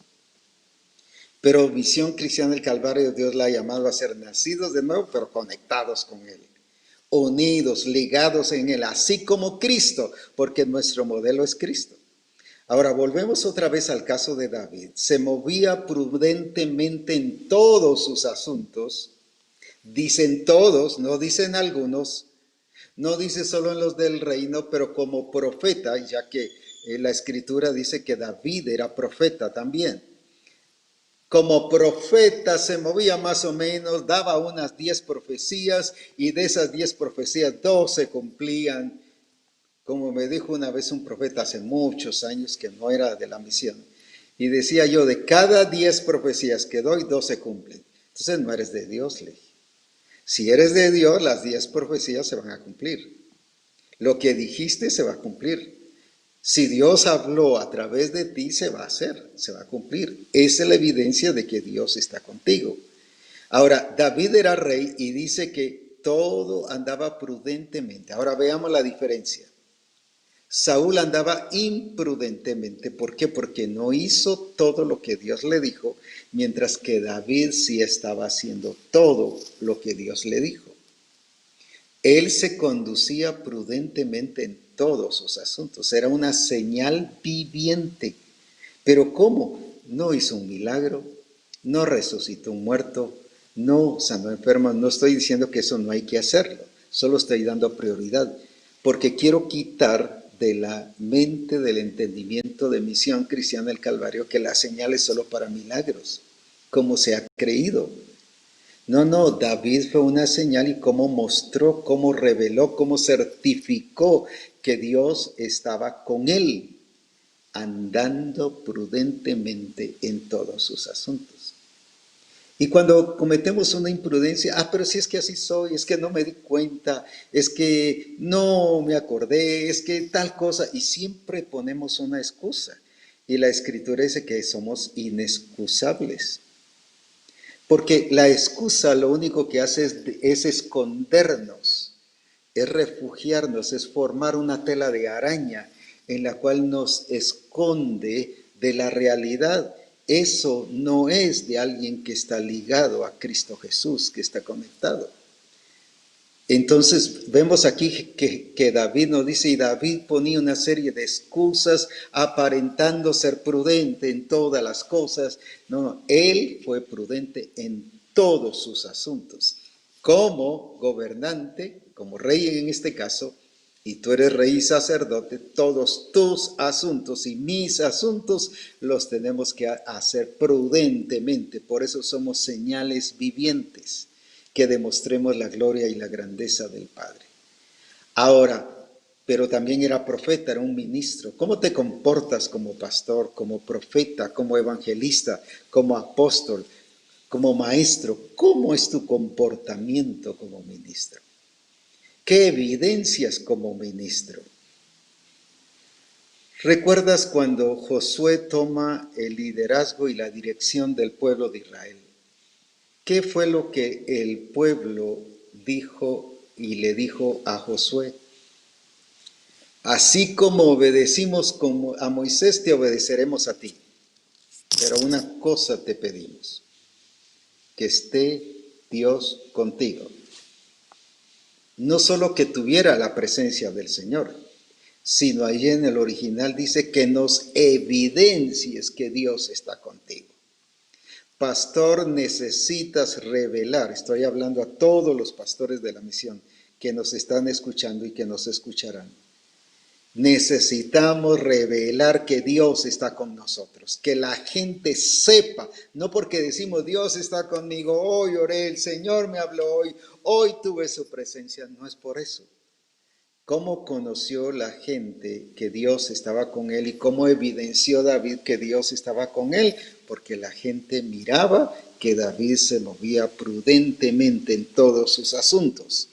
Speaker 2: Pero Visión Cristiana del Calvario, Dios la ha llamado a ser nacidos de nuevo, pero conectados con Él. Unidos, ligados en Él, así como Cristo, porque nuestro modelo es Cristo. Ahora, volvemos otra vez al caso de David. Se movía prudentemente en todos sus asuntos. Dicen todos, no dicen algunos. No dice solo en los del reino, pero como profeta, ya que la Escritura dice que David era profeta también. Como profeta se movía más o menos, daba unas 10 profecías y de esas 10 profecías 2 se cumplían. Como me dijo una vez un profeta hace muchos años que no era de la misión. Y decía yo, de cada 10 profecías que doy, 2 se cumplen. Entonces no eres de Dios, le dije. Si eres de Dios, las 10 profecías se van a cumplir. Lo que dijiste se va a cumplir. Si Dios habló a través de ti, se va a hacer, se va a cumplir. Esa es la evidencia de que Dios está contigo. Ahora, David era rey y dice que todo andaba prudentemente. Ahora veamos la diferencia. Saúl andaba imprudentemente. ¿Por qué? Porque no hizo todo lo que Dios le dijo, mientras que David sí estaba haciendo todo lo que Dios le dijo. Él se conducía prudentemente en todos sus asuntos. Era una señal viviente. Pero ¿cómo? No hizo un milagro, no resucitó un muerto, no sanó enfermos. No estoy diciendo que eso no hay que hacerlo. Solo estoy dando prioridad. Porque quiero quitar de la mente, del entendimiento de Misión Cristiana del Calvario que la señal es solo para milagros, como se ha creído. No, David fue una señal y cómo mostró, cómo reveló, cómo certificó que Dios estaba con él, andando prudentemente en todos sus asuntos. Y cuando cometemos una imprudencia, pero si es que así soy, es que no me di cuenta, es que no me acordé, es que tal cosa, y siempre ponemos una excusa. Y la Escritura dice que somos inexcusables. Porque la excusa lo único que hace es escondernos, es refugiarnos, es formar una tela de araña en la cual nos esconde de la realidad. Eso no es de alguien que está ligado a Cristo Jesús, que está conectado. Entonces vemos aquí que David nos dice, y David ponía una serie de excusas aparentando ser prudente en todas las cosas. No, él fue prudente en todos sus asuntos. Como gobernante, como rey en este caso, y tú eres rey y sacerdote, todos tus asuntos y mis asuntos los tenemos que hacer prudentemente. Por eso somos señales vivientes, que demostremos la gloria y la grandeza del Padre. Ahora, pero también era profeta, era un ministro. ¿Cómo te comportas como pastor, como profeta, como evangelista, como apóstol, como maestro? ¿Cómo es tu comportamiento como ministro? ¿Qué evidencias como ministro? ¿Recuerdas cuando Josué toma el liderazgo y la dirección del pueblo de Israel? ¿Qué fue lo que el pueblo dijo y le dijo a Josué? Así como obedecimos a Moisés, te obedeceremos a ti. Pero una cosa te pedimos, que esté Dios contigo. No solo que tuviera la presencia del Señor, sino allí en el original dice que nos evidencies que Dios está contigo. Pastor, necesitas revelar, estoy hablando a todos los pastores de la misión que nos están escuchando y que nos escucharán. Necesitamos revelar que Dios está con nosotros, que la gente sepa, no porque decimos Dios está conmigo, hoy oré, el Señor me habló hoy tuve su presencia, no es por eso. ¿Cómo conoció la gente que Dios estaba con él y cómo evidenció David que Dios estaba con él? Porque la gente miraba que David se movía prudentemente en todos sus asuntos.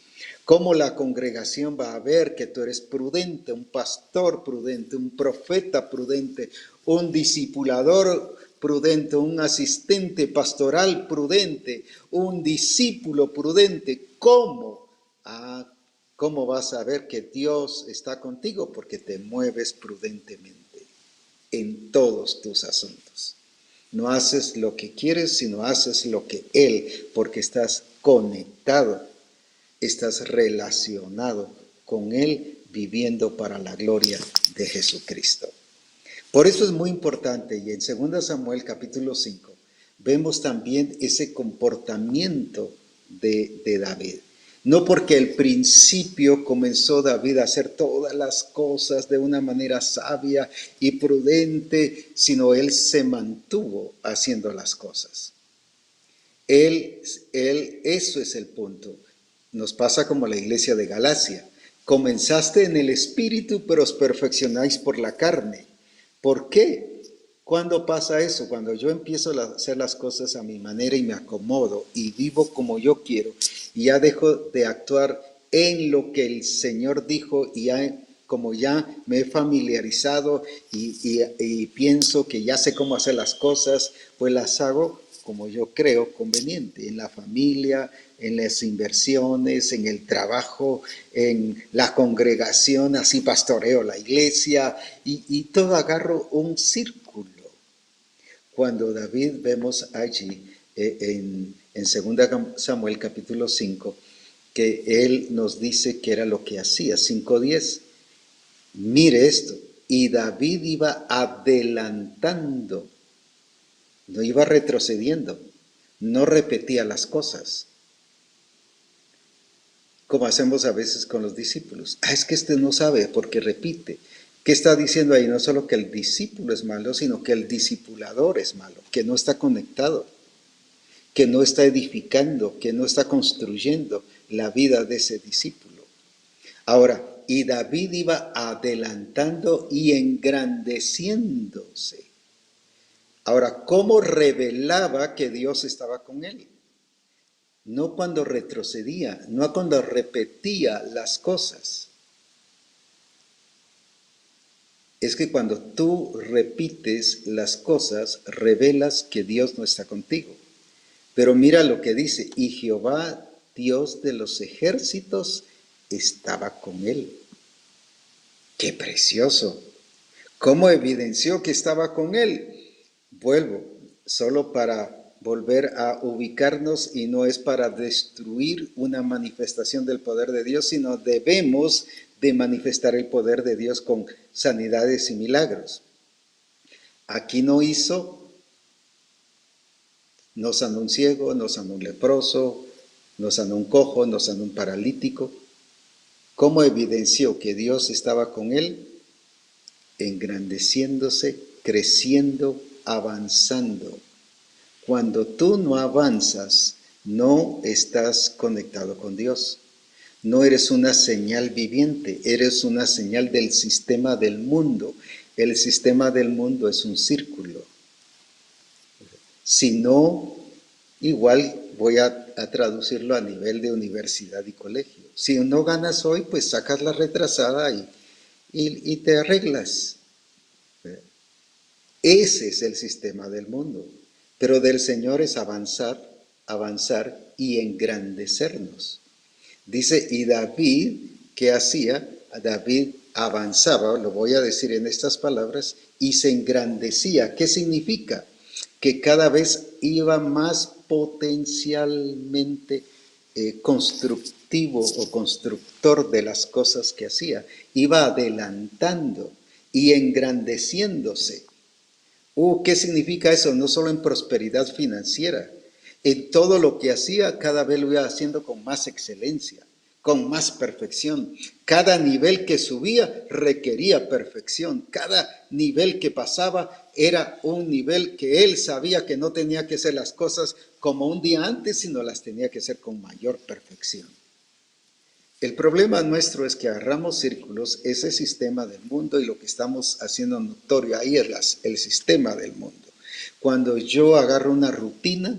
Speaker 2: ¿Cómo la congregación va a ver que tú eres prudente, un pastor prudente, un profeta prudente, un discipulador prudente, un asistente pastoral prudente, un discípulo prudente? ¿Cómo? ¿Cómo vas a ver que Dios está contigo? Porque te mueves prudentemente en todos tus asuntos. No haces lo que quieres, sino haces lo que Él, porque estás conectado, estás relacionado con Él, viviendo para la gloria de Jesucristo. Por eso es muy importante, y en 2 Samuel capítulo 5, vemos también ese comportamiento de David. No porque al principio comenzó David a hacer todas las cosas de una manera sabia y prudente, sino él se mantuvo haciendo las cosas. Eso es el punto. Nos pasa como la iglesia de Galacia. Comenzaste en el espíritu, pero os perfeccionáis por la carne. ¿Por qué? ¿Cuándo pasa eso? Cuando yo empiezo a hacer las cosas a mi manera y me acomodo y vivo como yo quiero y ya dejo de actuar en lo que el Señor dijo y como ya me he familiarizado y pienso que ya sé cómo hacer las cosas, pues las hago como yo creo conveniente, en la familia, en las inversiones, en el trabajo, en la congregación, así pastoreo la iglesia y todo agarro un círculo. Cuando David vemos allí en 2 Samuel capítulo 5, que él nos dice que era lo que hacía, 5:10. Mire esto, y David iba adelantando, no iba retrocediendo, no repetía las cosas, como hacemos a veces con los discípulos. Es que este no sabe porque repite. ¿Qué está diciendo ahí? No solo que el discípulo es malo, sino que el discipulador es malo, que no está conectado, que no está edificando, que no está construyendo la vida de ese discípulo. Ahora, y David iba adelantando y engrandeciéndose. Ahora, ¿cómo revelaba que Dios estaba con él? No cuando retrocedía, no cuando repetía las cosas. Es que cuando tú repites las cosas, revelas que Dios no está contigo. Pero mira lo que dice, y Jehová, Dios de los ejércitos, estaba con él. ¡Qué precioso! ¿Cómo evidenció que estaba con él? Vuelvo, solo para volver a ubicarnos y no es para destruir una manifestación del poder de Dios, sino debemos de manifestar el poder de Dios con sanidades y milagros. Aquí no sanó un ciego, no sanó un leproso, no sanó un cojo, no sanó un paralítico. ¿Cómo evidenció que Dios estaba con él? Engrandeciéndose, creciendo, avanzando. Cuando tú no avanzas, no estás conectado con Dios. No eres una señal viviente, eres una señal del sistema del mundo. El sistema del mundo es un círculo. Si no, igual voy a traducirlo a nivel de universidad y colegio. Si no ganas hoy, pues sacas la retrasada y te arreglas. Ese es el sistema del mundo. Pero del Señor es avanzar, avanzar y engrandecernos. Dice, y David, ¿qué hacía? David avanzaba, lo voy a decir en estas palabras, y se engrandecía. ¿Qué significa? Que cada vez iba más potencialmente constructivo o constructor de las cosas que hacía. Iba adelantando y engrandeciéndose. ¿Qué significa eso? No solo en prosperidad financiera. En todo lo que hacía, cada vez lo iba haciendo con más excelencia, con más perfección. Cada nivel que subía requería perfección. Cada nivel que pasaba era un nivel que él sabía que no tenía que hacer las cosas como un día antes, sino las tenía que hacer con mayor perfección. El problema nuestro es que agarramos círculos, ese sistema del mundo, y lo que estamos haciendo notorio ahí es el sistema del mundo. Cuando yo agarro una rutina,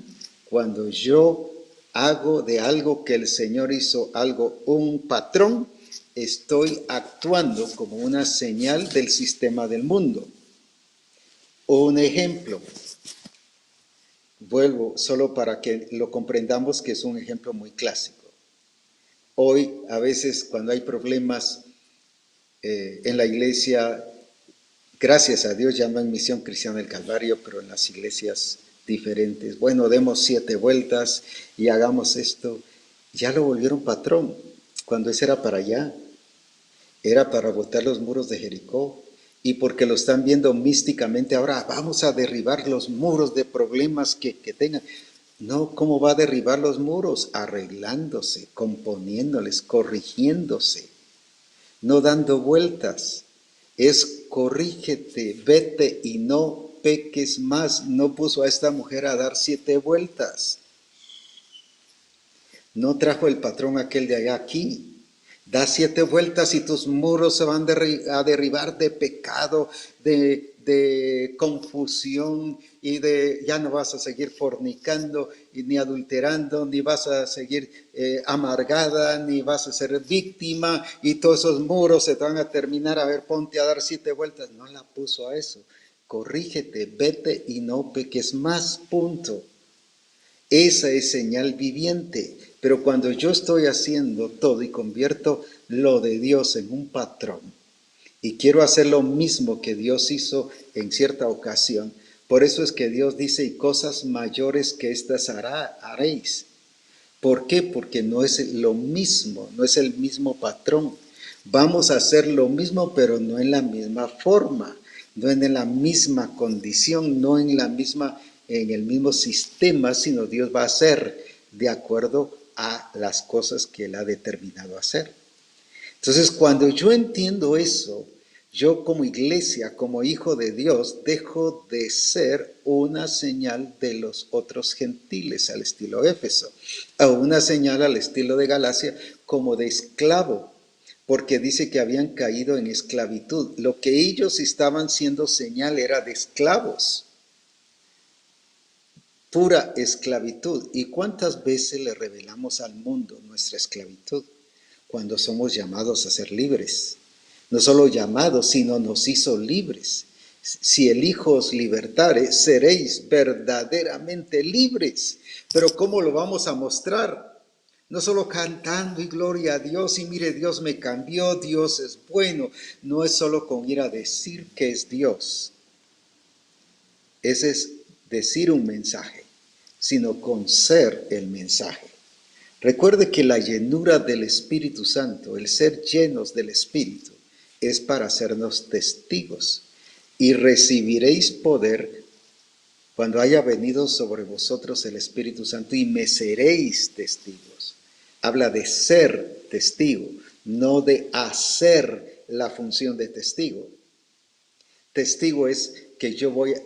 Speaker 2: cuando yo hago de algo que el Señor hizo algo, un patrón, estoy actuando como una señal del sistema del mundo. Un ejemplo, vuelvo solo para que lo comprendamos, que es un ejemplo muy clásico. Hoy, a veces, cuando hay problemas en la iglesia, gracias a Dios, ya no en Misión Cristiana del Calvario, pero en las iglesias diferentes, bueno, demos 7 vueltas y hagamos esto. Ya lo volvieron patrón, cuando ese era para allá, era para botar los muros de Jericó. Y porque lo están viendo místicamente, ahora vamos a derribar los muros de problemas que tengan. No, ¿cómo va a derribar los muros? Arreglándose, componiéndoles, corrigiéndose, no dando vueltas. Es corrígete, vete y no peques más. No puso a esta mujer a dar 7 vueltas. No trajo el patrón aquel de allá aquí. Da 7 vueltas y tus muros se van a derribar de pecado, de confusión y ya no vas a seguir fornicando ni adulterando, ni vas a seguir amargada, ni vas a ser víctima y todos esos muros se te van a terminar. A ver, ponte a dar 7 vueltas. No la puso a eso. Corrígete, vete y no peques más, punto. Esa es señal viviente. Pero cuando yo estoy haciendo todo y convierto lo de Dios en un patrón y quiero hacer lo mismo que Dios hizo en cierta ocasión, por eso es que Dios dice, y cosas mayores que estas haréis. ¿Por qué? Porque no es lo mismo, no es el mismo patrón. Vamos a hacer lo mismo, pero no en la misma forma, no en la misma condición, no en el mismo sistema, sino Dios va a hacer de acuerdo a las cosas que Él ha determinado hacer. Entonces, cuando yo entiendo eso, yo como iglesia, como hijo de Dios, dejo de ser una señal de los otros gentiles al estilo Éfeso, a una señal al estilo de Galacia como de esclavo, porque dice que habían caído en esclavitud. Lo que ellos estaban siendo señal era de esclavos, pura esclavitud. ¿Y cuántas veces le revelamos al mundo nuestra esclavitud? Cuando somos llamados a ser libres. No solo llamados, sino nos hizo libres. Si el Hijo os libertare, seréis verdaderamente libres. Pero ¿cómo lo vamos a mostrar? No solo cantando y gloria a Dios y mire, Dios me cambió, Dios es bueno. No es solo con ir a decir que es Dios. Ese es decir un mensaje, sino con ser el mensaje. Recuerde que la llenura del Espíritu Santo, el ser llenos del Espíritu, es para hacernos testigos. Y recibiréis poder cuando haya venido sobre vosotros el Espíritu Santo y me seréis testigos. Habla de ser testigo, no de hacer la función de testigo. Testigo es que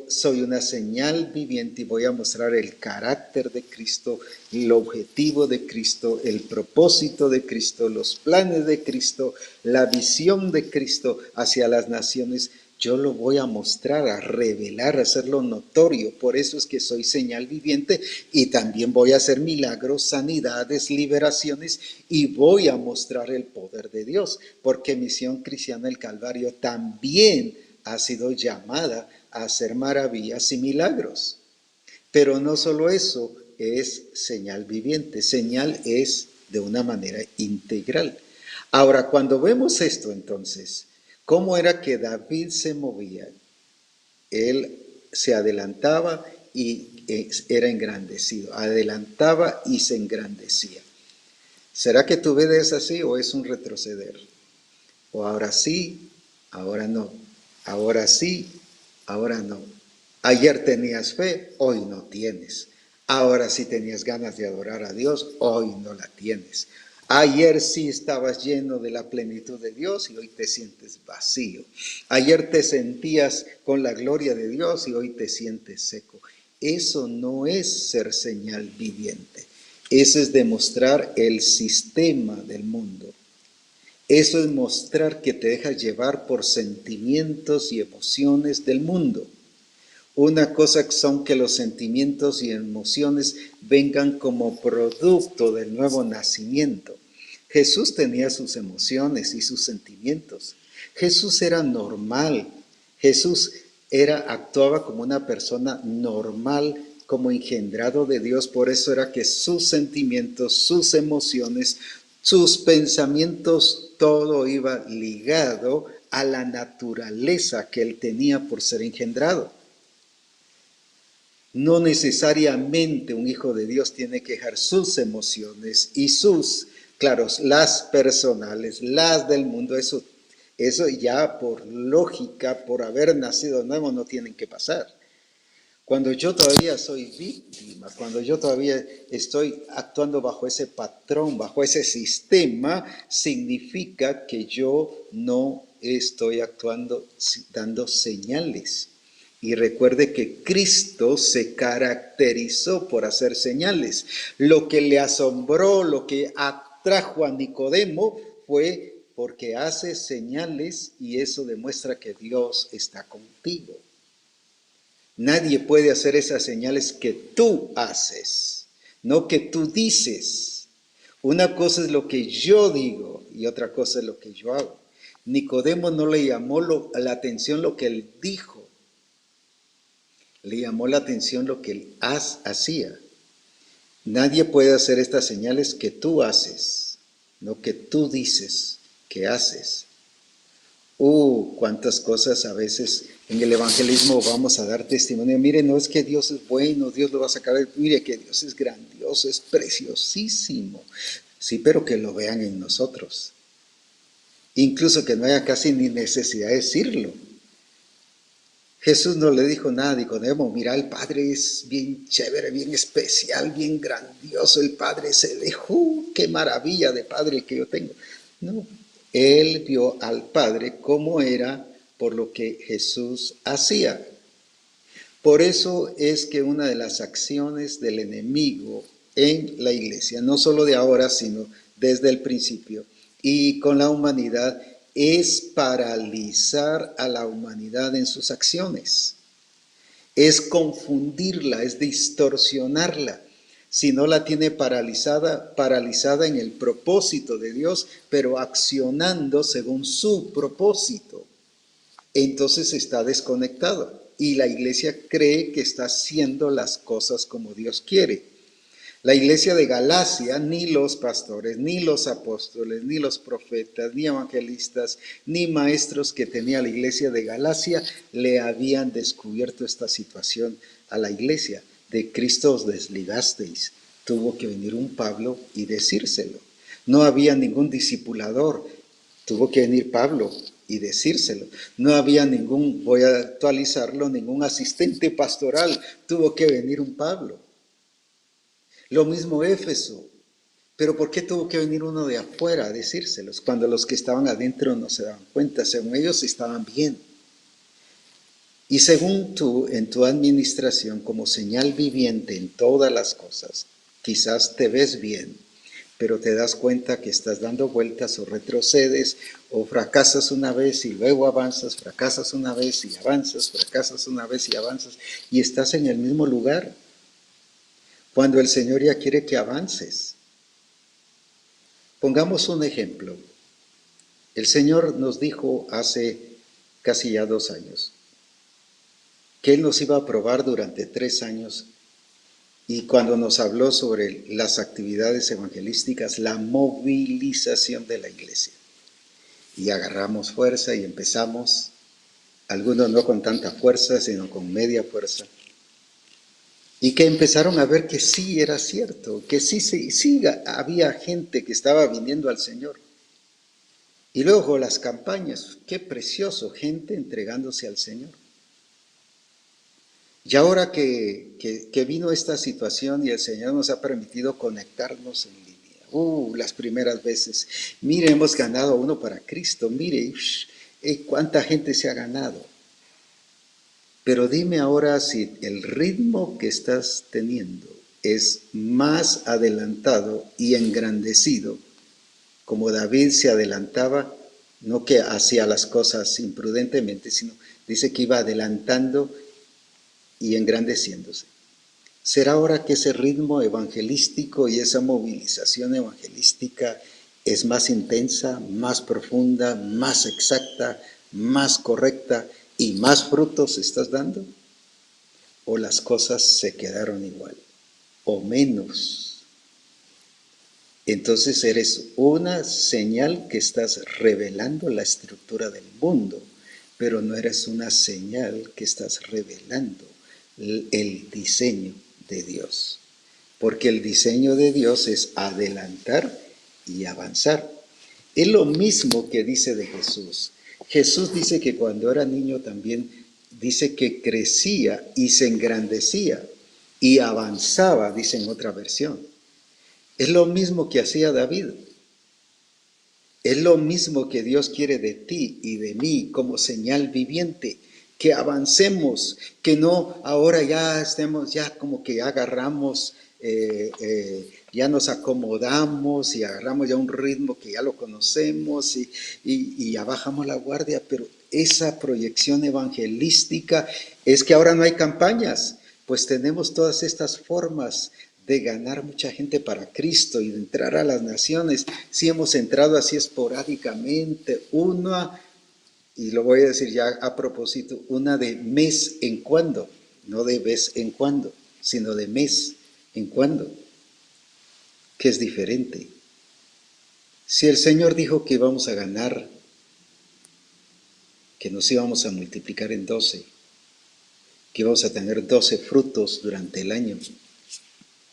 Speaker 2: soy una señal viviente y voy a mostrar el carácter de Cristo, el objetivo de Cristo, el propósito de Cristo, los planes de Cristo, la visión de Cristo hacia las naciones. Yo lo voy a mostrar, a revelar, a hacerlo notorio. Por eso es que soy señal viviente y también voy a hacer milagros, sanidades, liberaciones y voy a mostrar el poder de Dios. Porque Misión Cristiana del Calvario también ha sido llamada a hacer maravillas y milagros. Pero no solo eso, es señal viviente. Señal es de una manera integral. Ahora, cuando vemos esto entonces, ¿cómo era que David se movía? Él se adelantaba y era engrandecido. Adelantaba y se engrandecía. ¿Será que tu vida es así o es un retroceder? O ahora sí, ahora no. Ahora sí, ahora no. Ayer tenías fe, hoy no tienes. Ahora sí tenías ganas de adorar a Dios, hoy no la tienes. Ayer sí estabas lleno de la plenitud de Dios y hoy te sientes vacío. Ayer te sentías con la gloria de Dios y hoy te sientes seco. Eso no es ser señal viviente. Eso es demostrar el sistema del mundo. Eso es mostrar que te dejas llevar por sentimientos y emociones del mundo. Una cosa son que los sentimientos y emociones vengan como producto del nuevo nacimiento. Jesús tenía sus emociones y sus sentimientos. Jesús era normal. Jesús actuaba como una persona normal, como engendrado de Dios. Por eso era que sus sentimientos, sus emociones, sus pensamientos, todo iba ligado a la naturaleza que él tenía por ser engendrado. No necesariamente un hijo de Dios tiene que dejar sus emociones y claro, las personales, las del mundo, eso ya por lógica, por haber nacido nuevo, no tienen que pasar. Cuando yo todavía soy víctima, cuando yo todavía estoy actuando bajo ese patrón, bajo ese sistema, significa que yo no estoy actuando, dando señales. Y recuerde que Cristo se caracterizó por hacer señales. Lo que le asombró, lo que atrajo a Nicodemo fue porque hace señales y eso demuestra que Dios está contigo. Nadie puede hacer esas señales que tú haces, no que tú dices. Una cosa es lo que yo digo y otra cosa es lo que yo hago. Nicodemo no le llamó la atención lo que él dijo, le llamó la atención lo que él hacía. Nadie puede hacer estas señales que tú haces, no que tú dices que haces. Cuántas cosas a veces en el evangelismo vamos a dar testimonio. Mire, no es que Dios es bueno, Dios lo va a sacar. Mire que Dios es grandioso, es preciosísimo. Sí, pero que lo vean en nosotros. Incluso que no haya casi ni necesidad de decirlo. Jesús no le dijo nada a Nicodemo, mira, el Padre es bien chévere, bien especial, bien grandioso, el Padre es el Hijo, qué maravilla de Padre que yo tengo. No, él vio al Padre como era por lo que Jesús hacía. Por eso es que una de las acciones del enemigo en la iglesia, no solo de ahora, sino desde el principio y con la humanidad, es paralizar a la humanidad en sus acciones. Es confundirla, es distorsionarla. Si no la tiene paralizada en el propósito de Dios, pero accionando según su propósito, entonces está desconectado. Y la iglesia cree que está haciendo las cosas como Dios quiere. La iglesia de Galacia, ni los pastores, ni los apóstoles, ni los profetas, ni evangelistas, ni maestros que tenía la iglesia de Galacia le habían descubierto esta situación a la iglesia. De Cristo os desligasteis. Tuvo que venir un Pablo y decírselo. No había ningún discipulador. Tuvo que venir Pablo y decírselo. No había voy a actualizarlo, ningún asistente pastoral. Tuvo que venir un Pablo. Lo mismo Éfeso. Pero ¿por qué tuvo que venir uno de afuera a decírselos cuando los que estaban adentro no se daban cuenta? Según ellos estaban bien. Y según tú, en tu administración, como señal viviente en todas las cosas, quizás te ves bien, pero te das cuenta que estás dando vueltas o retrocedes o fracasas una vez y luego avanzas, fracasas una vez y avanzas, fracasas una vez y avanzas y estás en el mismo lugar cuando el Señor ya quiere que avances. Pongamos un ejemplo. El Señor nos dijo hace casi ya 2 años que Él nos iba a probar durante 3 años y cuando nos habló sobre las actividades evangelísticas, la movilización de la iglesia. Y agarramos fuerza y empezamos, algunos no con tanta fuerza, sino con media fuerza. Y que empezaron a ver que sí era cierto, que sí había gente que estaba viniendo al Señor. Y luego las campañas, qué precioso, gente entregándose al Señor. Y ahora que vino esta situación y el Señor nos ha permitido conectarnos en línea. Las primeras veces. Mire, hemos ganado uno para Cristo. Mire, cuánta gente se ha ganado. Pero dime ahora si el ritmo que estás teniendo es más adelantado y engrandecido, como David se adelantaba, no que hacía las cosas imprudentemente, sino dice que iba adelantando y engrandeciéndose. ¿Será ahora que ese ritmo evangelístico y esa movilización evangelística es más intensa, más profunda, más exacta, más correcta y más frutos estás dando? ¿O las cosas se quedaron igual? ¿O menos? Entonces eres una señal que estás revelando la estructura del mundo, pero no eres una señal que estás revelando el diseño de Dios. Porque el diseño de Dios es adelantar y avanzar. Es lo mismo que dice de Jesús. Jesús dice que cuando era niño también dice que crecía y se engrandecía y avanzaba, dice en otra versión. Es lo mismo que hacía David. Es lo mismo que Dios quiere de ti y de mí como señal viviente, que avancemos, que no ahora ya estemos, ya como que agarramos, ya nos acomodamos y agarramos ya un ritmo que ya lo conocemos y ya bajamos la guardia, pero esa proyección evangelística es que ahora no hay campañas, pues tenemos todas estas formas de ganar mucha gente para Cristo y de entrar a las naciones. Si hemos entrado así esporádicamente, una, y lo voy a decir ya a propósito, una de mes en cuando, no de vez en cuando, sino de mes en cuando, que es diferente. Si el Señor dijo que íbamos a ganar, que nos íbamos a multiplicar en 12, que íbamos a tener 12 frutos durante el año,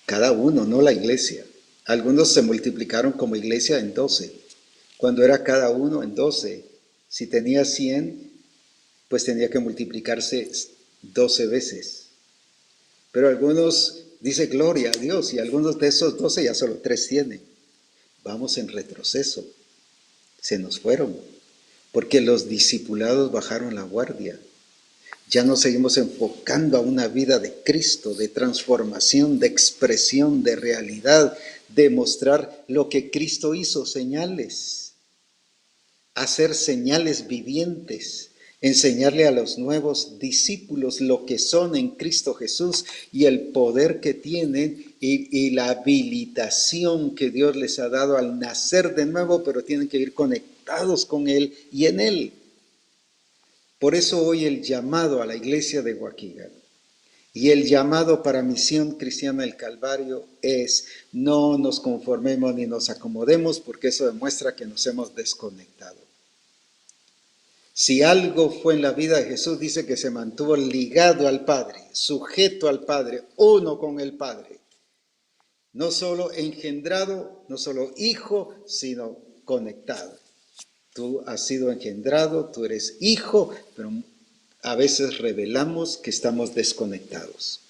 Speaker 2: cada uno, no la iglesia. Algunos se multiplicaron como iglesia en 12, cuando era cada uno en 12. Si tenía 100, pues tenía que multiplicarse 12 veces. Pero algunos, dice gloria a Dios, y algunos de esos 12 ya solo 3 tienen. Vamos en retroceso. Se nos fueron, porque los discipulados bajaron la guardia. Ya nos seguimos enfocando a una vida de Cristo, de transformación, de expresión, de realidad, de mostrar lo que Cristo hizo, señales, hacer señales vivientes, enseñarle a los nuevos discípulos lo que son en Cristo Jesús y el poder que tienen y la habilitación que Dios les ha dado al nacer de nuevo, pero tienen que ir conectados con Él y en Él. Por eso hoy el llamado a la iglesia de Guaquiga y el llamado para Misión Cristiana del Calvario es: no nos conformemos ni nos acomodemos, porque eso demuestra que nos hemos desconectado. Si algo fue en la vida de Jesús, dice que se mantuvo ligado al Padre, sujeto al Padre, uno con el Padre. No solo engendrado, no solo hijo, sino conectado. Tú has sido engendrado, tú eres hijo, pero a veces revelamos que estamos desconectados,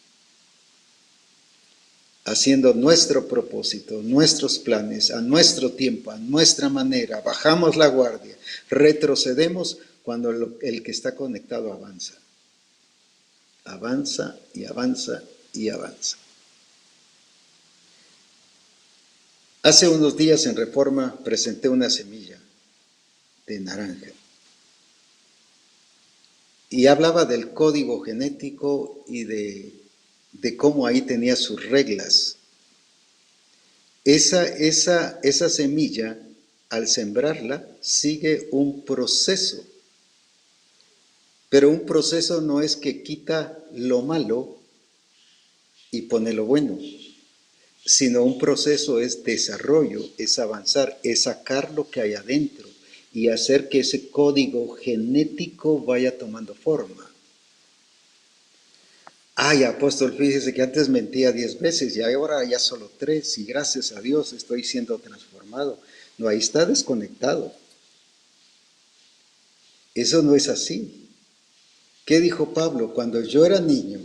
Speaker 2: haciendo nuestro propósito, nuestros planes, a nuestro tiempo, a nuestra manera, bajamos la guardia, retrocedemos cuando el que está conectado avanza. Avanza y avanza y avanza. Hace unos días en Reforma presenté una semilla de naranja. Y hablaba del código genético y de cómo ahí tenía sus reglas. Esa semilla, al sembrarla, sigue un proceso. Pero un proceso no es que quita lo malo y pone lo bueno, sino un proceso es desarrollo, es avanzar, es sacar lo que hay adentro y hacer que ese código genético vaya tomando forma. Ay, apóstol, fíjese que antes mentía 10 veces y ahora ya solo 3 y gracias a Dios estoy siendo transformado. No, ahí está desconectado. Eso no es así. ¿Qué dijo Pablo? Cuando yo era niño,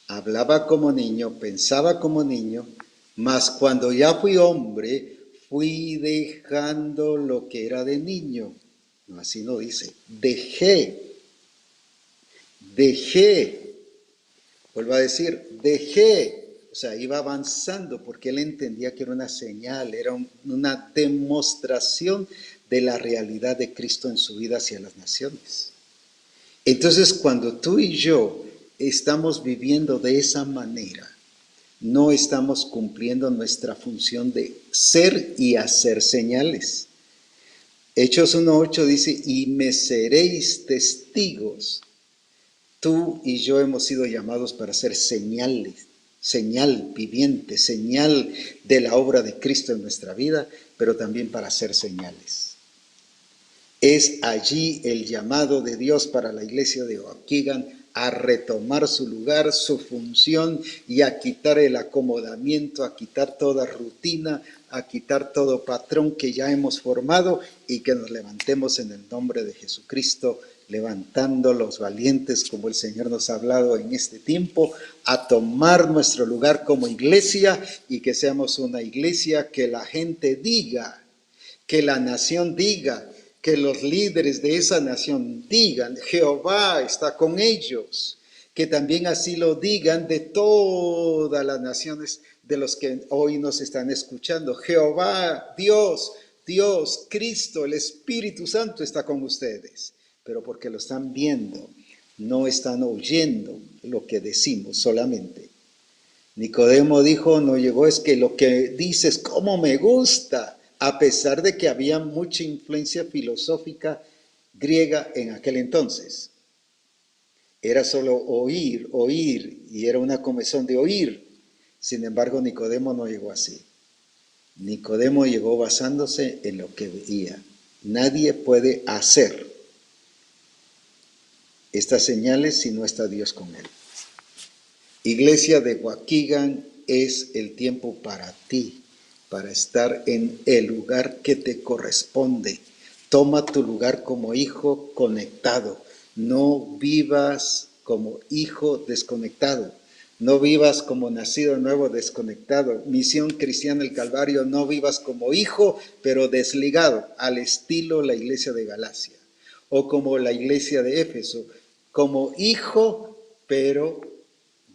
Speaker 2: hablaba como niño, pensaba como niño, mas cuando ya fui hombre, fui dejando lo que era de niño. No, así no dice. Dejé, vuelvo a decir, dejé. O sea, iba avanzando porque él entendía que era una señal, era una demostración de la realidad de Cristo en su vida hacia las naciones. Entonces, cuando tú y yo estamos viviendo de esa manera, no estamos cumpliendo nuestra función de ser y hacer señales. Hechos 1:8 dice, y me seréis testigos. Tú y yo hemos sido llamados para ser señales, señal viviente, señal de la obra de Cristo en nuestra vida, pero también para ser señales. Es allí el llamado de Dios para la iglesia de Waukegan a retomar su lugar, su función y a quitar el acomodamiento, a quitar toda rutina, a quitar todo patrón que ya hemos formado y que nos levantemos en el nombre de Jesucristo, levantando los valientes como el Señor nos ha hablado en este tiempo, a tomar nuestro lugar como iglesia y que seamos una iglesia que la gente diga, que la nación diga, que los líderes de esa nación digan, Jehová está con ellos, que también así lo digan de todas las naciones de los que hoy nos están escuchando. Jehová, Dios, Cristo, el Espíritu Santo está con ustedes, pero porque lo están viendo, no están oyendo lo que decimos solamente. Nicodemo dijo, no llegó, es que lo que dices, cómo me gusta, a pesar de que había mucha influencia filosófica griega en aquel entonces. Era solo oír, y era una comezón de oír. Sin embargo, Nicodemo no llegó así. Nicodemo llegó basándose en lo que veía. Nadie puede hacer estas señales si no está Dios con él. Iglesia de Waukegan, es el tiempo para ti, para estar en el lugar que te corresponde. Toma tu lugar como hijo conectado. No vivas como hijo desconectado. No vivas como nacido nuevo desconectado. Misión Cristiana del Calvario, no vivas como hijo, pero desligado, al estilo la iglesia de Galacia. O como la iglesia de Éfeso, como hijo, pero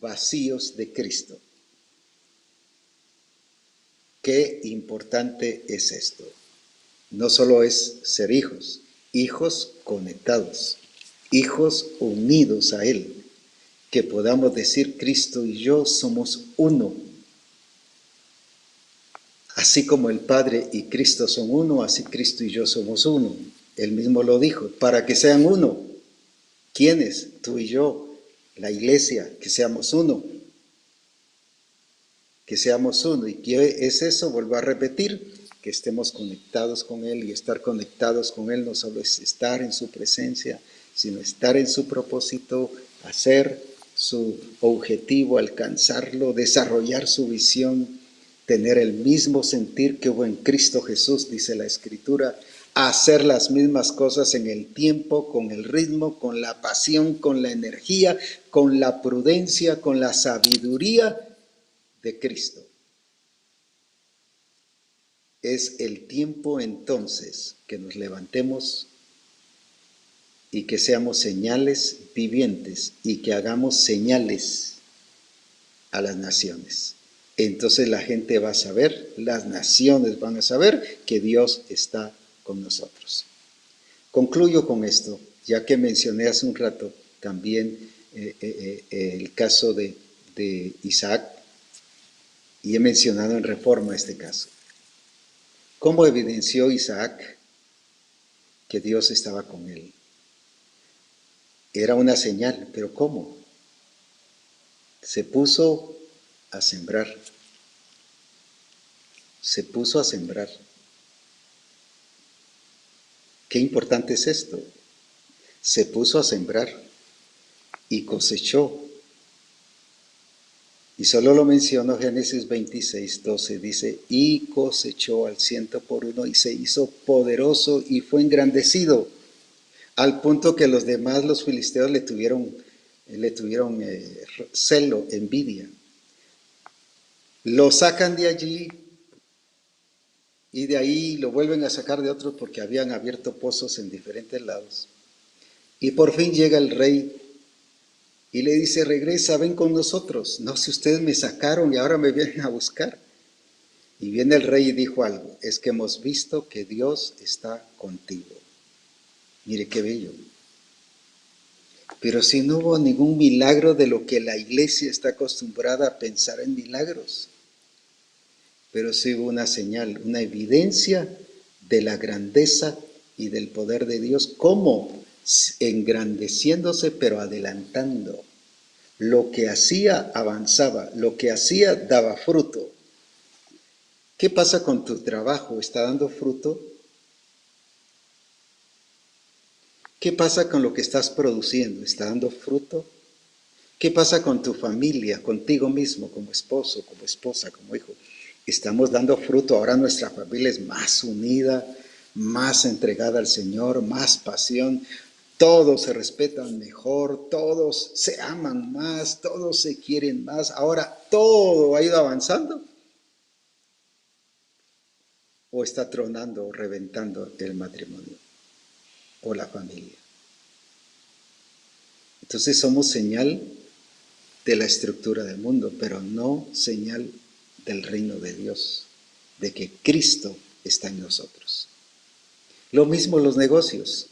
Speaker 2: vacíos de Cristo. Qué importante es esto. No solo es ser hijos, hijos conectados, hijos unidos a Él, que podamos decir Cristo y yo somos uno. Así como el Padre y Cristo son uno, así Cristo y yo somos uno. Él mismo lo dijo, para que sean uno. ¿Quiénes? Tú y yo, la iglesia, que seamos uno. Que seamos uno. ¿Y qué es eso? Vuelvo a repetir, que estemos conectados con Él, y estar conectados con Él no solo es estar en su presencia, sino estar en su propósito, hacer su objetivo, alcanzarlo, desarrollar su visión, tener el mismo sentir que hubo en Cristo Jesús, dice la Escritura, hacer las mismas cosas en el tiempo, con el ritmo, con la pasión, con la energía, con la prudencia, con la sabiduría de Cristo. Es el tiempo entonces que nos levantemos y que seamos señales vivientes y que hagamos señales a las naciones. Entonces la gente va a saber, las naciones van a saber que Dios está con nosotros. Concluyo con esto, ya que mencioné hace un rato también el caso de Isaac, y he mencionado en Reforma este caso. ¿Cómo evidenció Isaac que Dios estaba con él? Era una señal, pero ¿cómo? Se puso a sembrar. Se puso a sembrar. Qué importante es esto. Se puso a sembrar y cosechó. Y solo lo menciono Génesis 26:12, dice, y cosechó al 100 por 1 y se hizo poderoso y fue engrandecido, al punto que los demás, los filisteos, le tuvieron celo, envidia. Lo sacan de allí y de ahí lo vuelven a sacar de otros porque habían abierto pozos en diferentes lados. Y por fin llega el rey y le dice, regresa, ven con nosotros. No, si ustedes me sacaron y ahora me vienen a buscar. Y viene el rey y dijo algo, es que hemos visto que Dios está contigo. Mire qué bello. Pero si no hubo ningún milagro de lo que la iglesia está acostumbrada a pensar en milagros, pero sí hubo una señal, una evidencia de la grandeza y del poder de Dios, como engrandeciéndose pero adelantando. Lo que hacía avanzaba, lo que hacía daba fruto. ¿Qué pasa con tu trabajo? ¿Está dando fruto? ¿Qué pasa con lo que estás produciendo? ¿Está dando fruto? ¿Qué pasa con tu familia, contigo mismo, como esposo, como esposa, como hijo? Estamos dando fruto. Ahora nuestra familia es más unida, más entregada al Señor, más pasión. Todos se respetan mejor, todos se aman más, todos se quieren más. Ahora todo ha ido avanzando. ¿O está tronando o reventando el matrimonio o la familia? Entonces somos señal de la estructura del mundo, pero no señal del reino de Dios, de que Cristo está en nosotros. Lo mismo los negocios.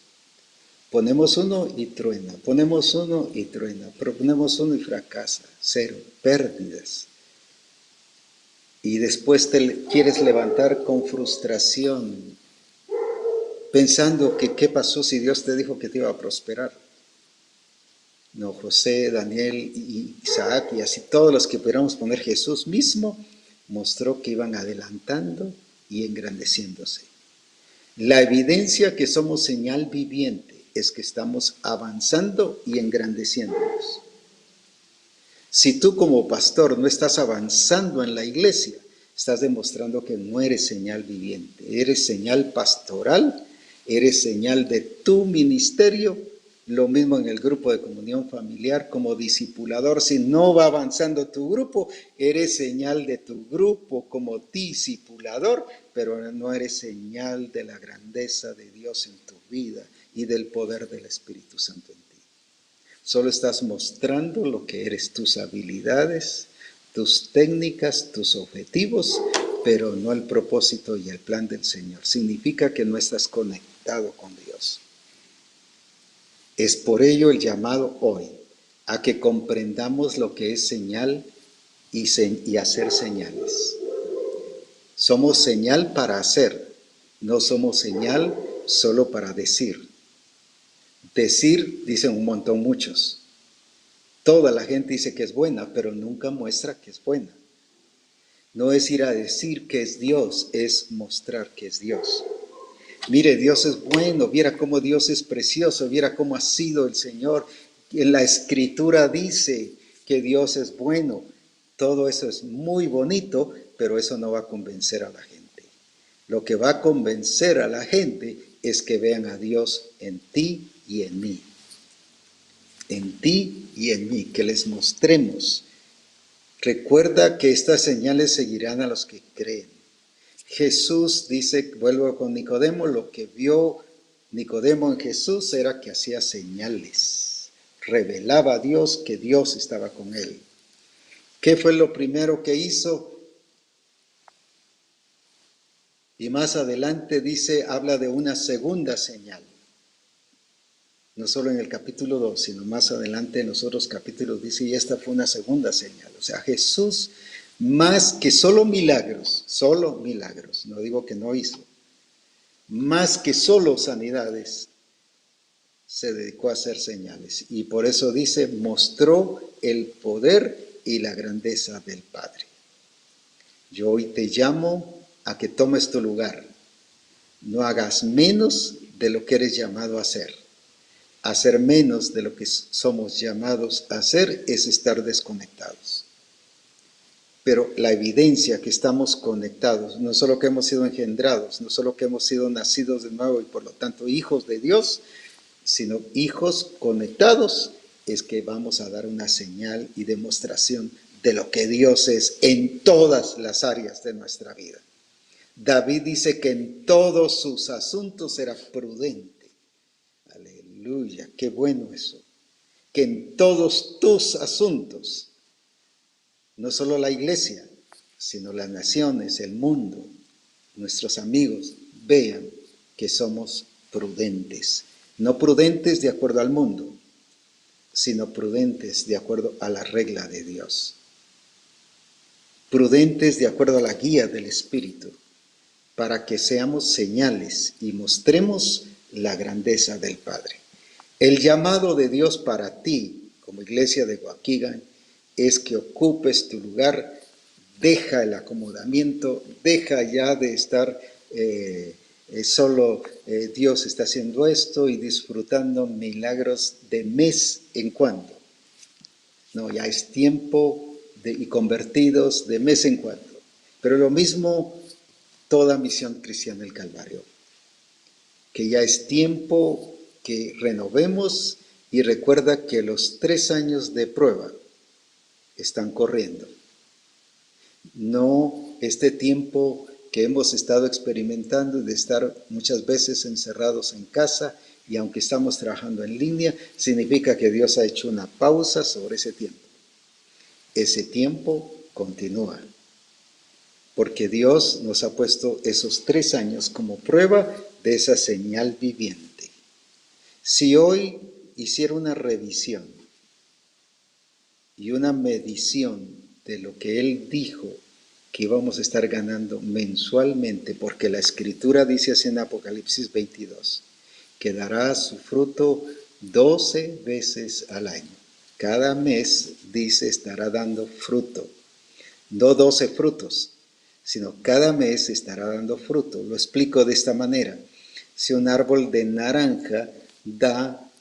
Speaker 2: Ponemos uno y truena, ponemos uno y truena, proponemos uno y fracasa, cero, pérdidas. Y después te quieres levantar con frustración, pensando que qué pasó si Dios te dijo que te iba a prosperar. No, José, Daniel y Isaac y así todos los que pudiéramos poner, Jesús mismo mostró que iban adelantando y engrandeciéndose. La evidencia que somos señal viviente es que estamos avanzando y engrandeciéndonos. Si tú como pastor no estás avanzando en la iglesia, estás demostrando que no eres señal viviente, eres señal pastoral, eres señal de tu ministerio. Lo mismo en el grupo de comunión familiar como discipulador. Si no va avanzando tu grupo, eres señal de tu grupo como discipulador, pero no eres señal de la grandeza de Dios en tu vida y del poder del Espíritu Santo en ti. Solo estás mostrando lo que eres, tus habilidades, tus técnicas, tus objetivos, pero no el propósito y el plan del Señor. Significa que no estás conectado con Dios. Es por ello el llamado hoy a que comprendamos lo que es señal y hacer señales. Somos señal para hacer, no somos señal solo para decir. Decir, dicen un montón muchos. Toda la gente dice que es buena, pero nunca muestra que es buena. No es ir a decir que es Dios, es mostrar que es Dios. Mire, Dios es bueno, viera cómo Dios es precioso, viera cómo ha sido el Señor. En la Escritura dice que Dios es bueno. Todo eso es muy bonito, pero eso no va a convencer a la gente. Lo que va a convencer a la gente es que vean a Dios en ti y en mí. En ti y en mí, que les mostremos. Recuerda que estas señales seguirán a los que creen. Jesús dice, vuelvo con Nicodemo, lo que vio Nicodemo en Jesús era que hacía señales. Revelaba a Dios que Dios estaba con él. ¿Qué fue lo primero que hizo? Y más adelante dice, habla de una segunda señal. No solo en el capítulo 2, sino más adelante en los otros capítulos dice, y esta fue una segunda señal. O sea, Jesús, más que solo milagros, no digo que no hizo, más que solo sanidades, se dedicó a hacer señales. Y por eso dice, mostró el poder y la grandeza del Padre. Yo hoy te llamo a que tomes tu lugar. No hagas menos de lo que eres llamado a hacer. Hacer menos de lo que somos llamados a hacer es estar desconectados. pero la evidencia que estamos conectados, no solo que hemos sido engendrados, no solo que hemos sido nacidos de nuevo y por lo tanto hijos de Dios, sino hijos conectados, es que vamos a dar una señal y demostración de lo que Dios es en todas las áreas de nuestra vida. David dice que en todos sus asuntos era prudente. Aleluya, qué bueno eso. Que en todos tus asuntos, no solo la iglesia, sino las naciones, el mundo, nuestros amigos, vean que somos prudentes. No prudentes de acuerdo al mundo, sino prudentes de acuerdo a la regla de Dios. Prudentes de acuerdo a la guía del Espíritu, para que seamos señales y mostremos la grandeza del Padre. El llamado de Dios para ti, como iglesia de Waukegan, es que ocupes tu lugar, deja el acomodamiento, deja ya de estar solo Dios está haciendo esto y disfrutando milagros de mes en cuando. No, ya es tiempo y convertidos de mes en cuando. Pero lo mismo toda misión cristiana del Calvario, que ya es tiempo que renovemos y recuerda que los 3 años de prueba están corriendo. No este tiempo que hemos estado experimentando de estar muchas veces encerrados en casa y aunque estamos trabajando en línea, significa que Dios ha hecho una pausa sobre ese tiempo. Ese tiempo continúa, porque Dios nos ha puesto esos 3 años como prueba de esa señal viviente. Si hoy hiciera una revisión y una medición de lo que Él dijo que íbamos a estar ganando mensualmente, porque la Escritura dice así en Apocalipsis 22, que dará su fruto 12 veces al año. Cada mes, dice, estará dando fruto. No 12 frutos, sino cada mes estará dando fruto. Lo explico de esta manera. Si un árbol de naranja da,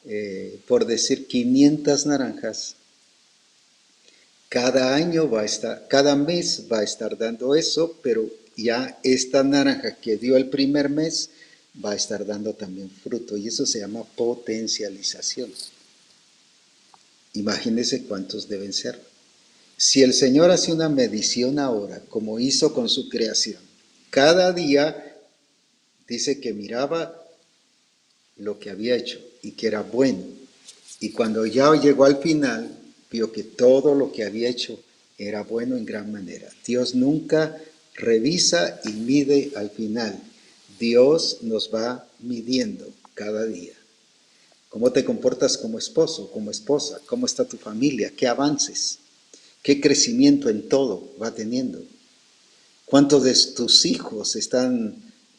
Speaker 2: por decir, 500 naranjas, cada mes va a estar dando eso, pero ya esta naranja que dio el primer mes va a estar dando también fruto, y eso se llama potencialización. Imagínense cuántos deben ser. Si el Señor hace una medición ahora, como hizo con su creación, cada día dice que miraba lo que había hecho y que era bueno. Y cuando ya llegó al final, vio que todo lo que había hecho era bueno en gran manera. Dios nunca revisa y mide al final. Dios nos va midiendo cada día. ¿Cómo te comportas como esposo, como esposa? ¿Cómo está tu familia? ¿Qué avances? ¿Qué crecimiento en todo va teniendo? ¿Cuántos de tus hijos están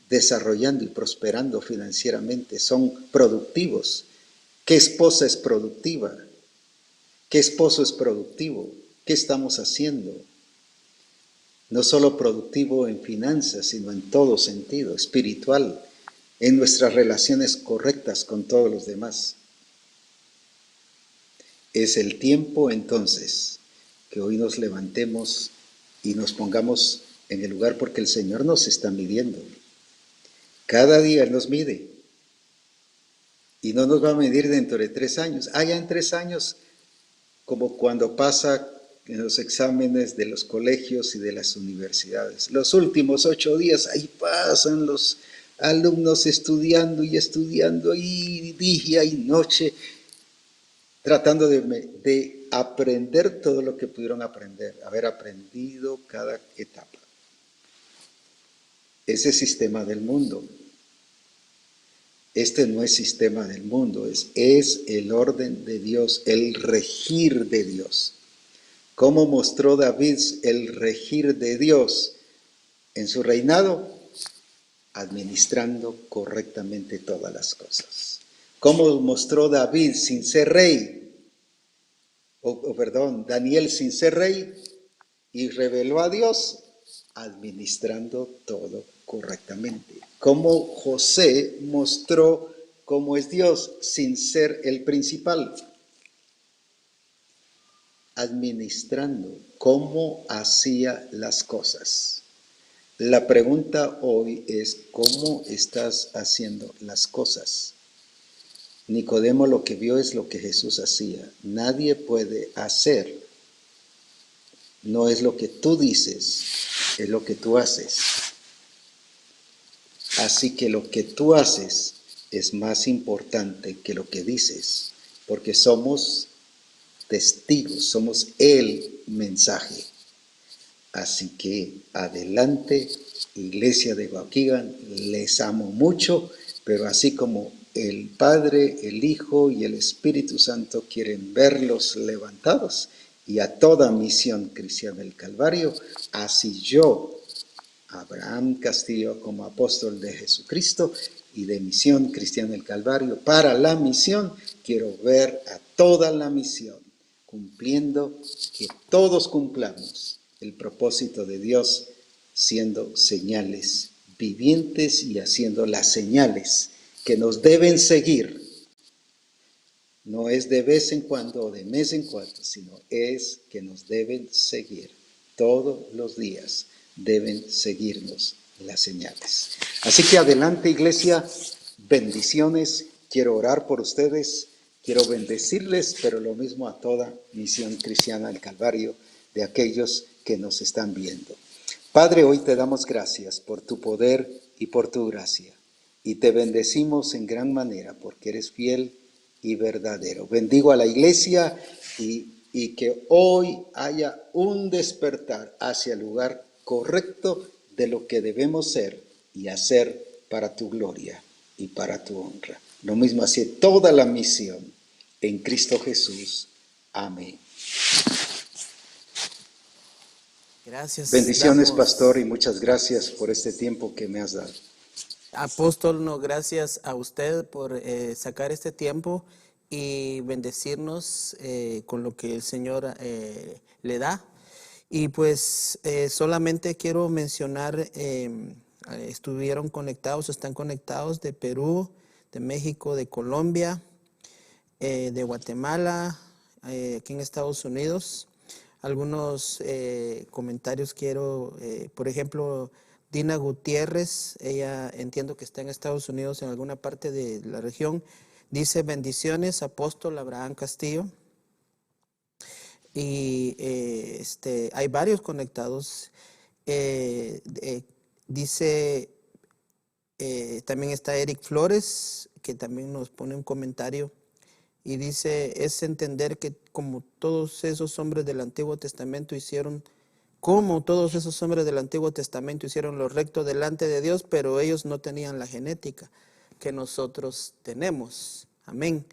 Speaker 2: desarrollando y prosperando financieramente? ¿Son productivos? ¿Qué esposa es productiva? ¿Qué esposo es productivo? ¿Qué estamos haciendo? No solo productivo en finanzas, sino en todo sentido, espiritual, en nuestras relaciones correctas con todos los demás. Es el tiempo entonces que hoy nos levantemos y nos pongamos en el lugar porque el Señor nos está midiendo. Cada día Él nos mide. Y no nos va a medir dentro de 3 años. Ya en 3 años, como cuando pasa en los exámenes de los colegios y de las universidades. Los últimos 8 días, ahí pasan los alumnos estudiando y día y noche, tratando de aprender todo lo que pudieron aprender, haber aprendido cada etapa. Ese sistema del mundo. Este no es sistema del mundo, es el orden de Dios, el regir de Dios. ¿Cómo mostró David el regir de Dios en su reinado? Administrando correctamente todas las cosas. ¿Cómo mostró David sin ser rey? Daniel sin ser rey y reveló a Dios administrando todo correctamente. Como José mostró cómo es Dios sin ser el principal, administrando, cómo hacía las cosas. La pregunta hoy es, ¿cómo estás haciendo las cosas? Nicodemo lo que vio es lo que Jesús hacía. Nadie puede hacer. No es lo que tú dices, es lo que tú haces. Así que lo que tú haces es más importante que lo que dices, porque somos testigos, somos el mensaje. Así que adelante, Iglesia de Waukegan, les amo mucho, pero así como el Padre, el Hijo y el Espíritu Santo quieren verlos levantados y a toda misión cristiana del Calvario, así yo, Abraham Castillo, como apóstol de Jesucristo y de Misión Cristiana del Calvario, para la misión, quiero ver a toda la misión cumpliendo, que todos cumplamos el propósito de Dios, siendo señales vivientes y haciendo las señales que nos deben seguir. No es de vez en cuando o de mes en cuando, sino es que nos deben seguir todos los días. Deben seguirnos las señales. Así que adelante, iglesia, bendiciones. Quiero orar por ustedes, quiero bendecirles, pero lo mismo a toda misión cristiana del Calvario de aquellos que nos están viendo. Padre, hoy te damos gracias por tu poder y por tu gracia. Y te bendecimos en gran manera porque eres fiel y verdadero. Bendigo a la iglesia y que hoy haya un despertar hacia el lugar correcto de lo que debemos ser y hacer para tu gloria y para tu honra. Lo mismo hace toda la misión en Cristo Jesús. Amén.
Speaker 1: Gracias.
Speaker 2: Bendiciones, pastor, y muchas gracias por este tiempo que me has dado.
Speaker 1: Apóstol, no, gracias a usted por sacar este tiempo y bendecirnos con lo que el Señor le da. Y pues solamente quiero mencionar, estuvieron conectados, están conectados de Perú, de México, de Colombia, de Guatemala, aquí en Estados Unidos. Algunos comentarios quiero, por ejemplo, Dina Gutiérrez, ella entiendo que está en Estados Unidos, en alguna parte de la región, dice: bendiciones, apóstol Abraham Castillo. Y hay varios conectados. Dice, también está Eric Flores, que también nos pone un comentario. Y dice, es entender que como todos esos hombres del Antiguo Testamento hicieron lo recto delante de Dios, pero ellos no tenían la genética que nosotros tenemos. Amén.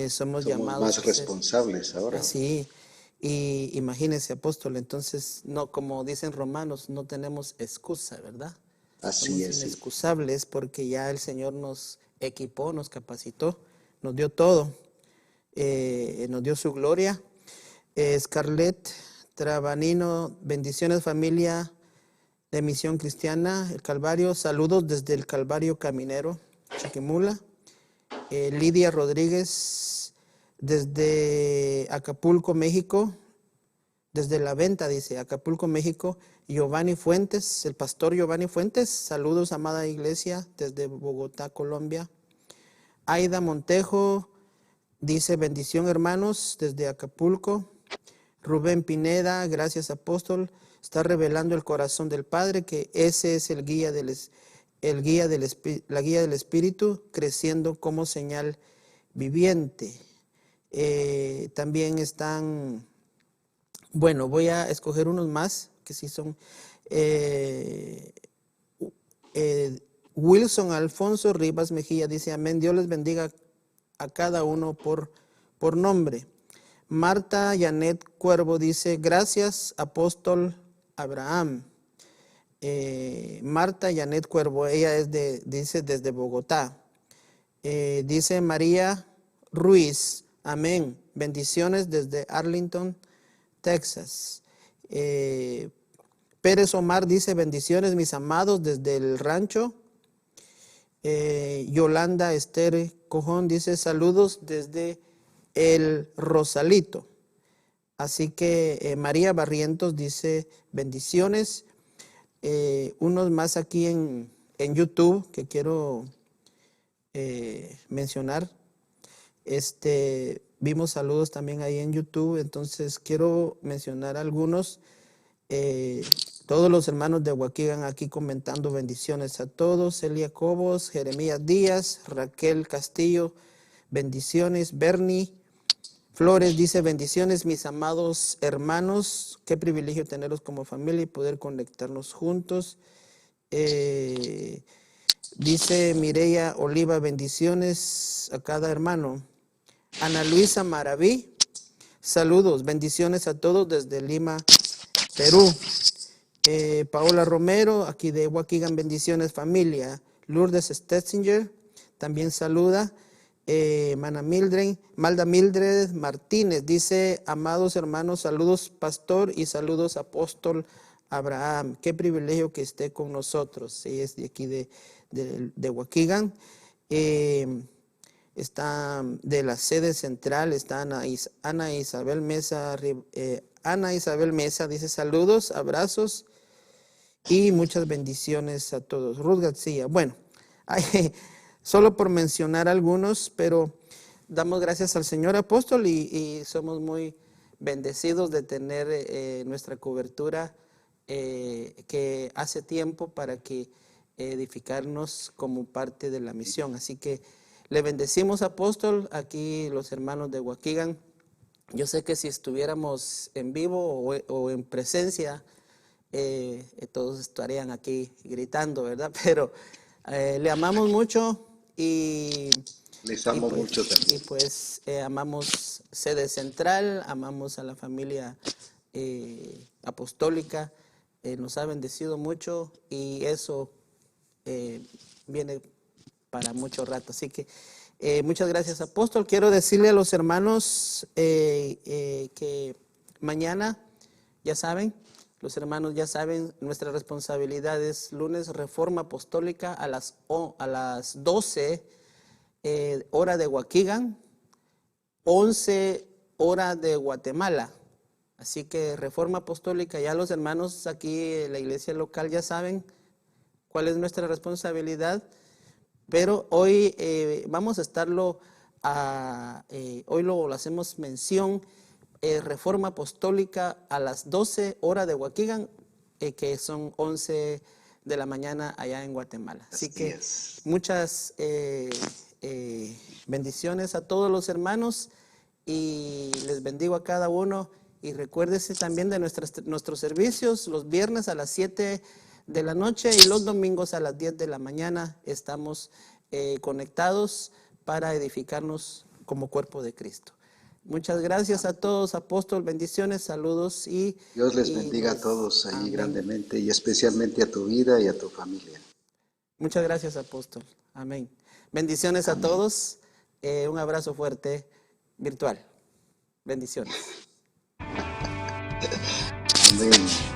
Speaker 1: Somos llamados
Speaker 2: más responsables ahora.
Speaker 1: Así. Y imagínense, apóstol, entonces, no, como dicen Romanos, no tenemos excusa, ¿verdad?
Speaker 2: Así
Speaker 1: Somos
Speaker 2: es.
Speaker 1: inexcusables porque ya el Señor nos equipó, nos capacitó, nos dio todo, nos dio su gloria. Scarlett Trabanino, bendiciones familia de Misión Cristiana, el Calvario, saludos desde el Calvario Caminero, Chiquimula. Lidia Rodríguez, desde Acapulco, México, desde La Venta, dice, Acapulco, México. Giovanni Fuentes, el pastor Giovanni Fuentes, saludos, amada iglesia, desde Bogotá, Colombia. Aida Montejo, dice, bendición hermanos, desde Acapulco. Rubén Pineda, gracias apóstol, está revelando el corazón del Padre, que ese es la guía del Espíritu, creciendo como señal viviente. También están, bueno, voy a escoger unos más, que sí son, Wilson Alfonso Rivas Mejía dice, amén, Dios les bendiga a cada uno por nombre. Marta Janet Cuervo dice, gracias apóstol Abraham. Marta Janet Cuervo, ella es dice desde Bogotá. Dice María Ruiz, amén, bendiciones desde Arlington, Texas. Pérez Omar dice, bendiciones mis amados desde el rancho. Yolanda Esther Cojón dice, saludos desde el Rosalito. Así que María Barrientos dice bendiciones. Unos más aquí en YouTube que quiero mencionar. Vimos saludos también ahí en YouTube, entonces quiero mencionar algunos. Todos los hermanos de Waukegan aquí comentando bendiciones a todos. Celia Cobos, Jeremías Díaz, Raquel Castillo, bendiciones. Bernie Flores dice bendiciones mis amados hermanos. Qué privilegio tenerlos como familia y poder conectarnos juntos. Dice Mireya Oliva, bendiciones a cada hermano. Ana Luisa Maraví, saludos, bendiciones a todos desde Lima, Perú. Paola Romero, aquí de Waukegan, bendiciones familia. Lourdes Stetzinger, también saluda. Malda Mildred Martínez, dice, amados hermanos, saludos pastor y saludos apóstol Abraham. Qué privilegio que esté con nosotros. Sí, es de aquí de Waukegan. Está de la sede central, está Ana Isabel Mesa, dice saludos, abrazos y muchas bendiciones a todos. Ruth García, bueno, solo por mencionar algunos, pero damos gracias al Señor apóstol y somos muy bendecidos de tener nuestra cobertura que hace tiempo para que edificarnos como parte de la misión. Así que le bendecimos, apóstol, aquí los hermanos de Waukegan. Yo sé que si estuviéramos en vivo o en presencia, todos estarían aquí gritando, ¿verdad? Pero le amamos mucho y
Speaker 2: les amo mucho también.
Speaker 1: Y pues amamos Sede Central, amamos a la familia apostólica, nos ha bendecido mucho y eso viene para mucho rato. Así que muchas gracias, apóstol. Quiero decirle a los hermanos que mañana, ya saben, los hermanos ya saben, nuestra responsabilidad es lunes Reforma Apostólica a las 12 hora de Waukegan, 11 hora de Guatemala. Así que Reforma Apostólica, ya los hermanos aquí en la iglesia local ya saben cuál es nuestra responsabilidad. Pero hoy vamos a estarlo, hoy lo hacemos mención, Reforma Apostólica a las 12 horas de Waukegan, que son 11 de la mañana allá en Guatemala. Así que muchas bendiciones a todos los hermanos y les bendigo a cada uno. Y recuérdese también de nuestros servicios, los viernes a las 7 de la noche y los domingos a las 10 de la mañana estamos conectados para edificarnos como cuerpo de Cristo. Muchas gracias a todos, apóstol, bendiciones, saludos y
Speaker 2: Dios les bendiga a todos ahí grandemente y especialmente a tu vida y a tu familia.
Speaker 1: Muchas gracias, apóstol. Amén. Bendiciones a todos. Un abrazo fuerte virtual. Bendiciones.
Speaker 2: Amén.